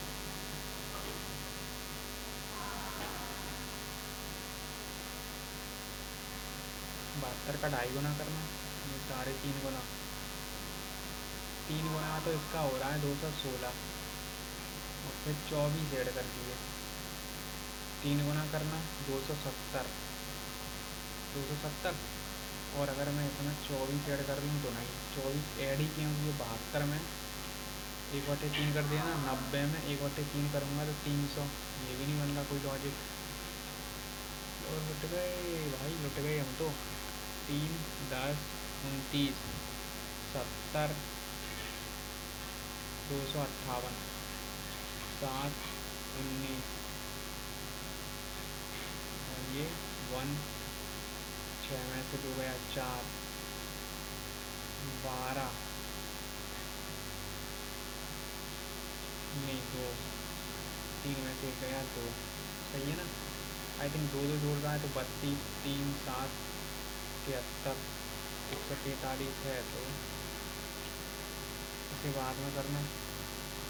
बहत्तर का 2.5 गुना करना, ये 3.5 गुना, 3 गुना तो इसका हो रहा है 216, और फिर 24 ऐड कर दिए, 3 गुना करना 270, 270। और अगर मैं इसमें 24 ऐड कर लूँ तो नहीं, 24 ऐड ही क्योंकि ये 72 में 1/3 कर दिया ना, 90 में 1/3 करूँगा तो 300, ये भी नहीं बन रहा कोई लॉजिक। और लुट गए भाई, लुट गए हम तो। 3 10 29 70 258 7 19, और ये 1 6 में से 2 गया 4 12 नहीं 2, 3 में से 1 गया 2, सही है ना। आई थिंक 2 2 जोड़ रहा है तो 32 3 7 73 143 है, तो इसे बाद में करना।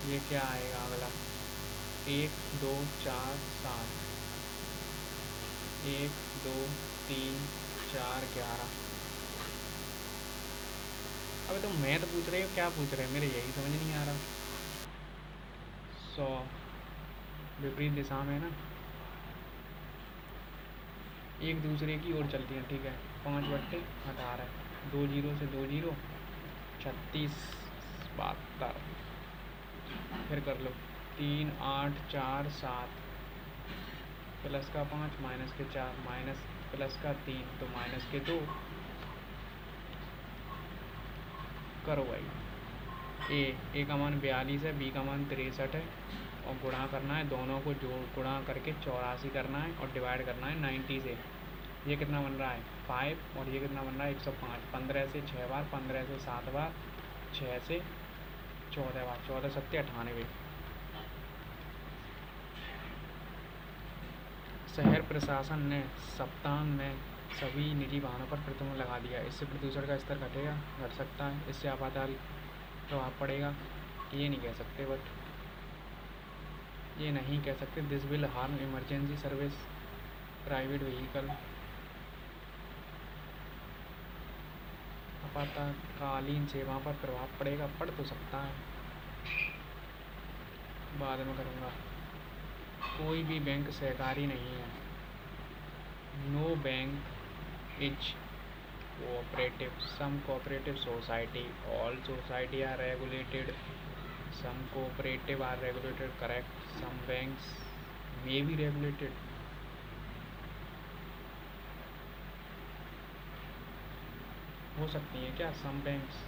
ये क्या आएगा अगला, 1 2 4 7, 1 2 3 4 11। अबे तुम मैथ पूछ रहे हो क्या पूछ रहे हो, मेरे यही समझ नहीं आ रहा। 100 विपरीत दिशा में ना, एक दूसरे की ओर चलती हैं, ठीक है। 5/18, 2 जीरो से 2 जीरो, 36 72, फिर कर लो 3 8 4 7, प्लस का 5 माइनस के 4 माइनस प्लस का 3 तो माइनस के 2, करो भाई। ए का मान 42 है, बी का मान 63 है, और गुणा करना है दोनों को, जोड़ गुणा करके 84 करना है, और डिवाइड करना है 90 से। ये कितना बन रहा है 5, और ये कितना बन रहा है 105। 15 से 6 बार, 15 से 7 बार, 6 से 14 बार, 14 7 98। शहर प्रशासन ने सप्ताह में सभी निजी वाहनों पर प्रतिबंध लगा दिया। इससे प्रदूषण का स्तर घटेगा, घट सकता है, इससे आपातकाल प्रभाव पड़ेगा, ये नहीं कह सकते, बट ये नहीं कह सकते this will harm emergency service private vehicle. आपातकालीन सेवाओं पर प्रभाव पड़ेगा, पड़ तो सकता है, बाद में करूँगा। कोई भी बैंक सहकारी नहीं है, no bank is cooperative, some cooperative society, all society are regulated, some cooperative are regulated, correct, some banks may be regulated. हो सकती हैं क्या सम बैंक्स,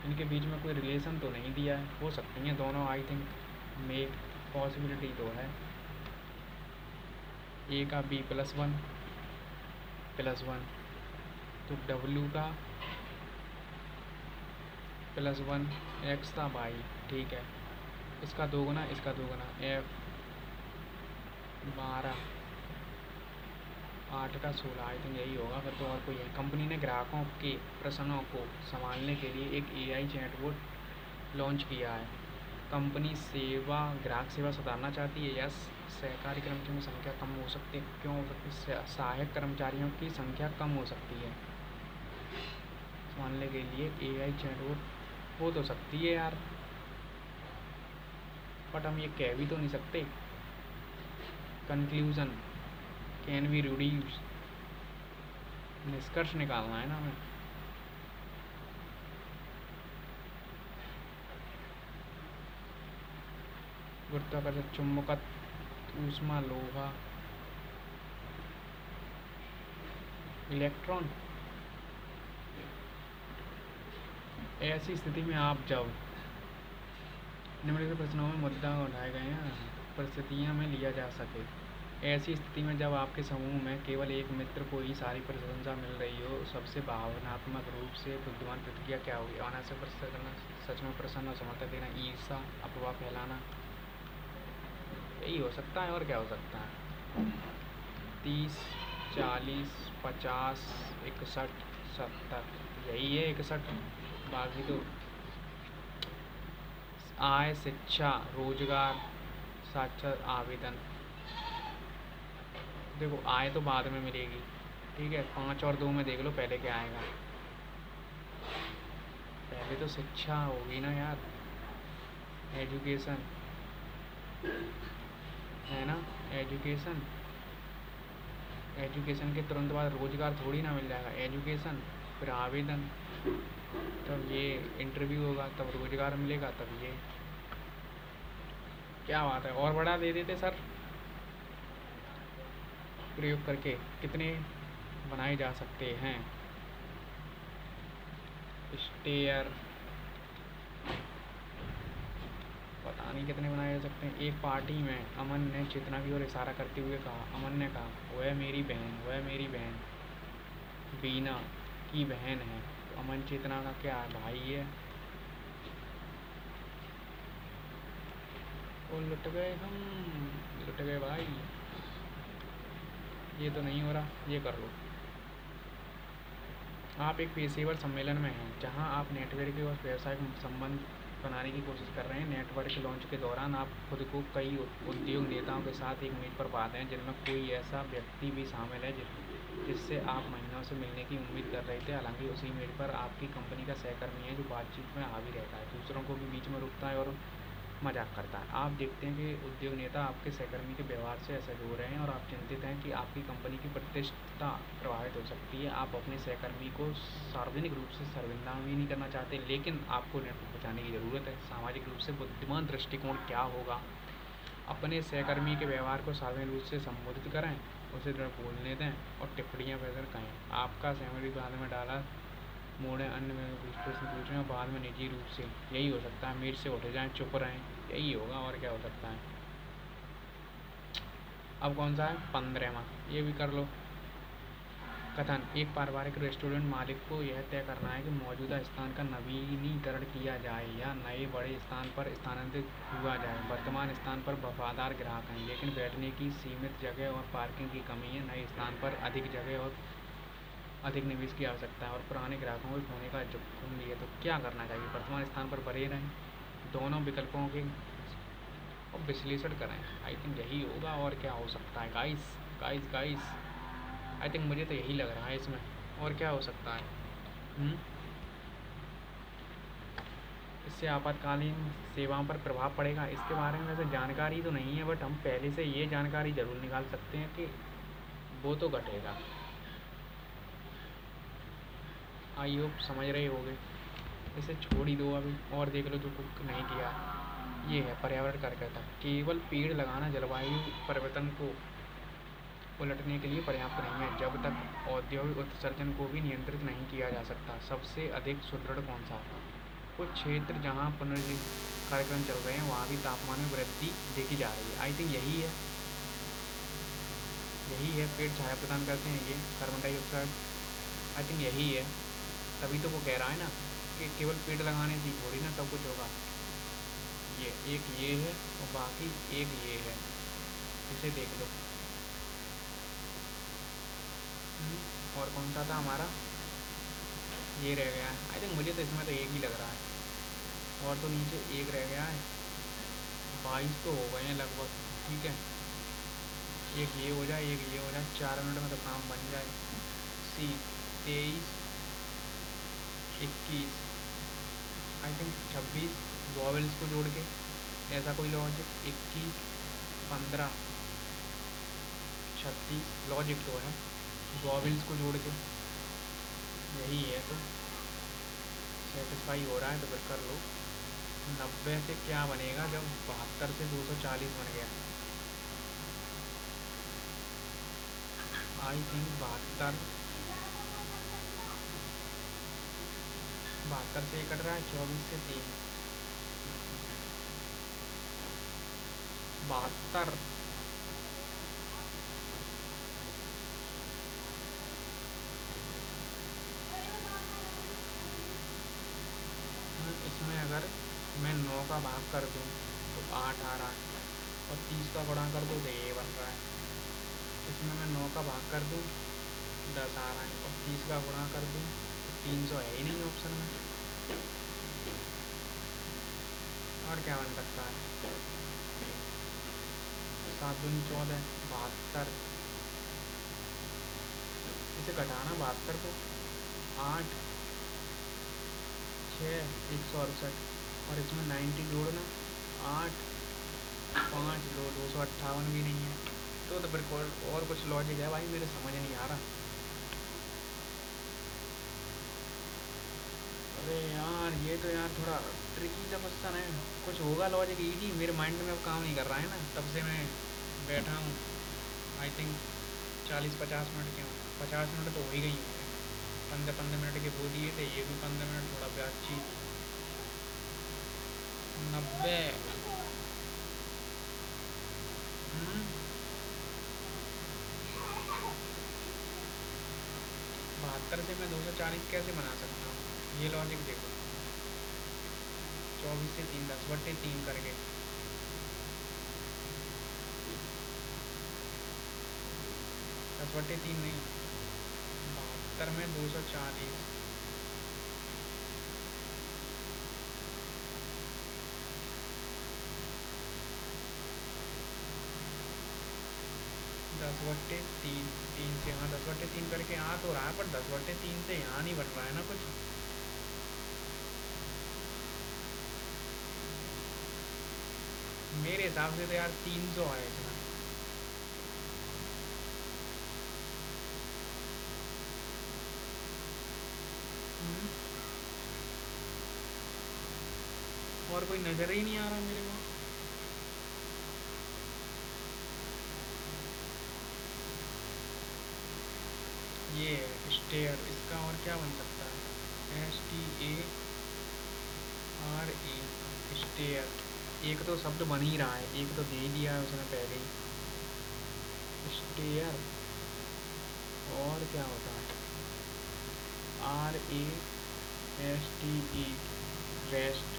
इनके बीच में कोई रिलेशन तो नहीं दिया है, हो सकती हैं दोनों, आई थिंक मे पॉसिबिलिटी तो है। ए का बी +1 +1, तो डब्ल्यू का +1, एक्स था बाई, ठीक है, इसका 2 गुना, इसका 2 गुना, F 12 8 का 16 आई थिंक यही होगा फिर तो। और कोई है, कंपनी ने ग्राहकों के प्रश्नों को संभालने के लिए एक एआई चैटबॉट लॉन्च किया है। कंपनी सेवा ग्राहक सेवा सुधारना चाहती है। यस, सहकारी कर्मचारियों की संख्या कम हो सकती है। क्यों हो सकती है? सहायक कर्मचारियों की संख्या कम हो सकती है संभालने के लिए एआई चैटबॉट हो तो सकती है यार, बट हम ये कह भी तो नहीं सकते। कंक्लूजन कैन बी रिड्यूस, निष्कर्ष निकालना है ना हमें। गुरुत्वाकर्षण, चुंबकत्व, ऊष्मा, लोहा, इलेक्ट्रॉन। ऐसी स्थिति में आप जब निम्नलिखित प्रश्नों में मुद्दा उठाए गए हैं परिस्थितियों में लिया जा सके। ऐसी स्थिति में जब आपके समूह में केवल एक मित्र को ही सारी प्रशंसा मिल रही हो, सबसे भावनात्मक रूप से बुद्धिमान प्रतिक्रिया क्या होगी? अनावश्यक प्रशंसा करना, सच में प्रसन्न और समर्थन देना, ईर्ष्या, अफवाह फैलाना, यही हो सकता है। और क्या हो सकता है? 30, 40, 50, 61, 70, यही है 61। बाकी तो आय, शिक्षा, रोजगार, साक्षर, आवेदन। देखो आय तो बाद में मिलेगी, ठीक है। 5 और 2 में देख लो पहले क्या आएगा। पहले तो शिक्षा होगी ना यार, एजुकेशन है ना। एजुकेशन, एजुकेशन के तुरंत बाद रोजगार थोड़ी ना मिल जाएगा। एजुकेशन, फिर आवेदन, तब ये इंटरव्यू होगा, तब रोजगार मिलेगा, तब ये। क्या बात है, और बढ़ा दे देते सर। प्रयोग करके कितने बनाए जा सकते हैं? स्टेयर, पता नहीं कितने बनाए जा सकते हैं। एक पार्टी में अमन ने चेतना की ओर इशारा करते हुए कहा। अमन ने कहा, वह मेरी बहन, वह मेरी बहन बीना की बहन है। तो अमन चेतना का क्या भाई है? वो लुट गए हम, लुट गए भाई। ये तो नहीं हो रहा, ये कर लो। आप एक पेशेवर सम्मेलन में हैं जहां आप नेटवर्क और व्यावसायिक संबंध बनाने की कोशिश कर रहे हैं। नेटवर्क लॉन्च के दौरान आप खुद को कई उद्योग नेताओं के साथ एक मेज पर पाते हैं जिनमें कोई ऐसा व्यक्ति भी शामिल है जिससे आप महीनों से मिलने की उम्मीद कर रहे थे। हालांकि उसी मेज पर आपकी कंपनी का सहकर्मी है जो बातचीत में हावी रहता है, दूसरों को भी बीच में रोकता है और मजाक करता है। आप देखते हैं कि उद्योग नेता आपके सहकर्मी के व्यवहार से असहज हो रहे हैं और आप चिंतित हैं कि आपकी कंपनी की प्रतिष्ठा प्रभावित हो सकती है। आप अपने सहकर्मी को सार्वजनिक रूप से शर्मिंदा भी नहीं करना चाहते, लेकिन आपको नेटवर्क बचाने की ज़रूरत है। सामाजिक रूप से बुद्धिमान दृष्टिकोण क्या होगा? अपने सहकर्मी के व्यवहार को सार्वजनिक रूप से संबोधित करें, उसे बोलने दें और टिप्पणियाँ बेहतर कहें। आपका सहमति बाद में डाला मोड़ें, अन्य में प्रश्न पूछें और बाद में निजी रूप से। यही हो सकता है, मेज से उठ जाएं, चुप रहें, यही होगा। और क्या हो सकता है? अब कौन सा है? 15वां, ये भी कर लो। कथन, एक पारिवारिक रेस्टोरेंट मालिक को यह तय करना है कि मौजूदा स्थान का नवीनीकरण किया जाए या नए बड़े स्थान पर स्थानांतरित हुआ जाए। वर्तमान स्थान पर वफादार ग्राहक हैं, लेकिन बैठने की सीमित जगह और पार्किंग की कमी है। नए स्थान पर अधिक जगह और अधिक निवेश की आवश्यकता है और पुराने ग्राहकों को खोने का जोखिम भी है। तो क्या करना चाहिए? वर्तमान स्थान पर बने रहें, दोनों विकल्पों के और विश्लेषण करें। आई थिंक यही होगा। और क्या हो सकता है guys? Guys guys, I think मुझे तो यही लग रहा है इसमें। और क्या हो सकता है? इससे आपातकालीन सेवाओं पर प्रभाव पड़ेगा, इसके बारे में वैसे जानकारी तो नहीं है, बट हम पहले से ये जानकारी ज़रूर निकाल सकते हैं कि वो तो घटेगा। आई होप समझ रहे होगे। इसे छोड़ ही दो अभी और देख लो जो कुछ नहीं किया। ये है पर्यावरण कार्यकर्ता। केवल पेड़ लगाना जलवायु परिवर्तन को उलटने के लिए पर्याप्त नहीं है जब तक औद्योगिक उत्सर्जन को भी नियंत्रित नहीं किया जा सकता। सबसे अधिक सुदृढ़ कौन सा? कुछ क्षेत्र जहाँ पुनर्जीवन कार्यक्रम चल रहे हैं वहाँ भी तापमान में वृद्धि देखी जा रही है। आई थिंक यही है, यही है। पेड़ छाया प्रदान करते हैं, ये कार्बन डाइऑक्साइड, आई थिंक यही है। तभी तो वो कह रहा है ना कि केवल पेड़ लगाने से थोड़ी ना सब कुछ होगा। ये एक ये है और बाकी एक ये है, इसे देख लो। और कौन सा था हमारा, ये रह गया है। आई थिंक मुझे तो इसमें तो एक ही लग रहा है, और तो नीचे एक रह गया है। 22 तो हो गए हैं लगभग। ठीक है, एक ये हो जाए, एक ये हो जाए, 4 मिनट में तो काम बन जाए। सी 23, 21, आई थिंक 26 वॉवल्स को जोड़ के, ऐसा कोई लॉजिक। 21, 15, 36 लॉजिक तो है, वॉवल्स को जोड़ के यही है। तो सेटिस्फाई हो रहा है तो फिर कर लो। 90 से क्या बनेगा जब 72 से 240 बन गया। आई थिंक 72, 72 से कट रहा है, 24 से 3, 72। इसमें अगर मैं 9 का भाग कर दूं तो 8 आ रहा है, और 30 का गुणा कर दूं तो ये बन रहा है। इसमें मैं 9 का भाग कर दूं, 10 आ रहा है, और 30 का गुणा कर दूं तो 300 है ही नहीं ऑप्शन में। और क्या बन सकता है? 7 दूनी 14, 72। इसे घटाना 72 को, 8, 6, 168, और इसमें 90 जोड़ना, 8, 5, 258 भी नहीं है। तो फिर और कुछ लॉजिक है भाई, मेरे समझ नहीं आ रहा। अरे यार, ये तो यार थोड़ा ट्रिकी सा क्वेश्चन है। कुछ होगा लॉजिक इजी, मेरे माइंड में अब काम नहीं कर रहा है ना, तब से मैं बैठा हूँ। आई थिंक 40-50 मिनट के हों, 50 मिनट तो हो ही गई होंगे। 15-15 मिनट के वो दिए थे, ये भी 15 मिनट, थोड़ा बातचीत। 90। 72 से मैं 240 कैसे बना सकता हूँ? ये लॉजिक देखो। 24 से 3, 10/3 करके, 10/3 नहीं, 72 में 240, 10/3, 3 से, हाँ 10/3 करके आ तो रहा है, पर 10/3 से यहाँ नहीं बन रहा है ना कुछ। मेरे हिसाब से तो यार 300 है इसमें। हम्म, और कोई नज़र ही नहीं आ रहा मेरे को। ये स्टेयर, इसका और क्या बन सकता है? STARE, stare. एक तो शब्द बन ही रहा है, एक तो दे ही दिया है उसने पहले ही, स्टेयर। और क्या होता है? RASTE, rest.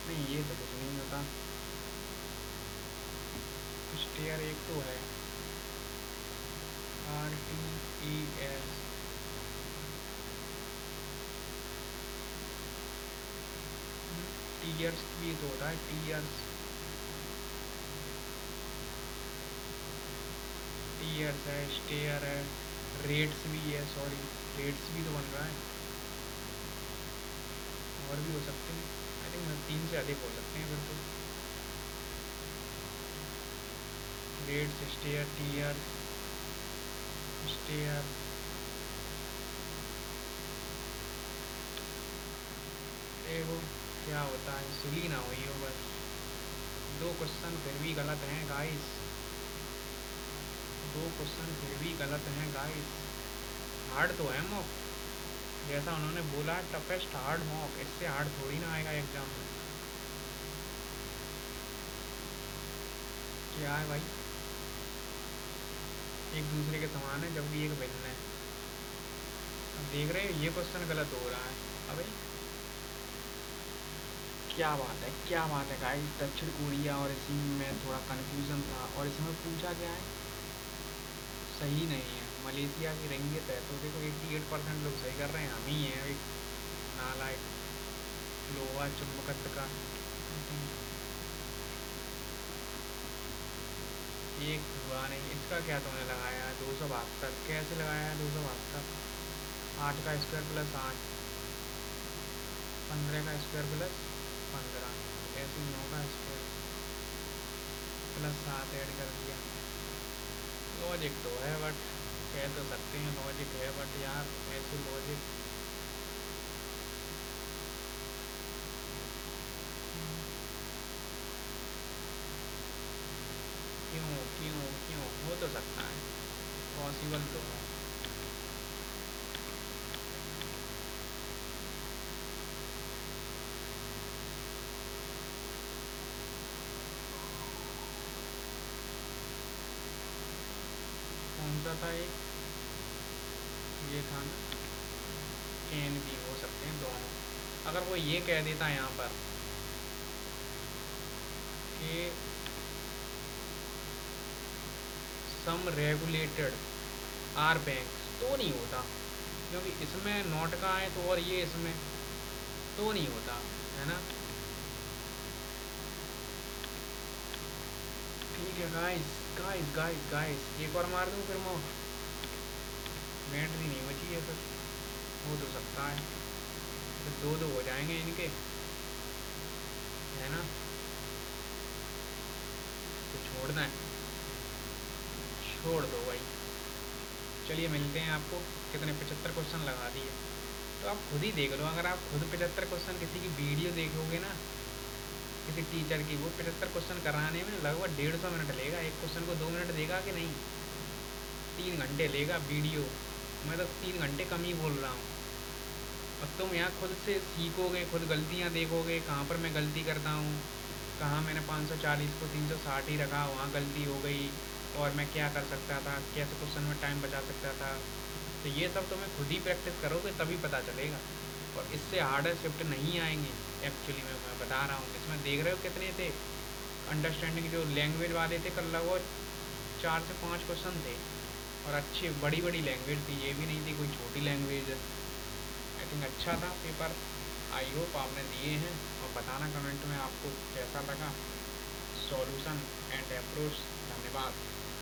नहीं, ये तो कुछ नहीं होता। स्टेयर एक तो है, RTES। टीयर्स भी तो होता है, टीयर्स। टीयर्स है, स्टेयर है, रेट्स भी है, सॉरी, रेट्स भी तो बन रहा है। और भी हो सकते हैं, आई थिंक 3 से अधिक हो सकते हैं फिर तो। Rates, stare, tears, stare. देखो क्या होता है, सुली ना हुई हो बस। 2 क्वेश्चन फिर भी गलत हैं गाइस, 2 क्वेश्चन फिर भी गलत हैं गाइस। हार्ड तो है मॉक, जैसा उन्होंने बोला, टफेस्ट हार्ड मॉक, इससे हार्ड थोड़ी ना आएगा एग्जाम में। क्या है भाई, एक दूसरे के समान है जब भी एक भिन्न है। अब देख रहे हो ये क्वेश्चन गलत हो रहा है। अबे क्या बात है, क्या बात है गाइस। दक्षिण कोरिया, और इसी में थोड़ा कन्फ्यूज़न था, और इसमें पूछा क्या है, सही नहीं है। मलेशिया की रिंगित है, तो देखो 88% लोग सही कर रहे हैं, हम ही हैं एक नालायक लोहा चुम्बकत्व का। एक हुआ नहीं, इसका क्या तुमने लगाया है 272? कैसे लगाया है 272? 8 का स्क्वायर प्लस 8, 15 का स्क्वायर प्लस 15, ऐसे 9 का स्क्वायर प्लस 7 ऐड कर दिया। लॉजिक तो है बट, कह तो सकते हैं लॉजिक है बट यार ऐसे लॉजिक। क्यों क्यों क्यों? हो तो सकता है, पॉसिबल तो है। कौन सा था ये था ना, कैन भी हो सकते हैं दोनों। अगर वो ये कह देता यहाँ पर कि सम रेगुलेटेड आर बैंक्स, तो नहीं होता, क्योंकि इसमें नोट का है तो, और ये इसमें तो नहीं होता है ना। ठीक है गाइस, गाइस गाइस गाइस, एक और मार दूँ फिर मैं, बैटरी नहीं बची है फिर, हो तो सकता है फिर दो दो हो जाएंगे इनके, है ना। तो छोड़ना है, छोड़ दो भाई। चलिए मिलते हैं आपको, कितने 75 क्वेश्चन लगा दिए, तो आप खुद ही देख लो। अगर आप खुद 75 क्वेश्चन किसी की वीडियो देखोगे ना, किसी टीचर की, वो 75 क्वेश्चन कराने में लगभग 150 मिनट लेगा। एक क्वेश्चन को 2 मिनट देगा कि नहीं, 3 घंटे लेगा वीडियो। मैं तो 3 घंटे कम ही बोल रहा हूँ। और तुम यहाँ खुद से सीखोगे, खुद गलतियाँ देखोगे, कहाँ पर मैं गलती करता हूँ, कहाँ मैंने 540 को 360 ही रखा, वहाँ गलती हो गई, और मैं क्या कर सकता था, कैसे क्वेश्चन में टाइम बचा सकता था। तो ये सब तुम्हें खुद ही प्रैक्टिस करोगे तभी पता चलेगा, और इससे हार्डर शिफ्ट नहीं आएंगे। एक्चुअली मैं बता रहा हूँ, इसमें देख रहे हो कितने थे अंडरस्टैंडिंग, जो लैंग्वेज वाले थे कल लगभग 4 से 5 क्वेश्चन थे, और अच्छी बड़ी बड़ी लैंग्वेज थी, ये भी नहीं थी कोई छोटी लैंग्वेज। आई थिंक अच्छा था पेपर, आई होप आपने दिए हैं, और बताना कमेंट में आपको कैसा लगा सॉल्यूशन एंड अप्रोच। धन्यवाद।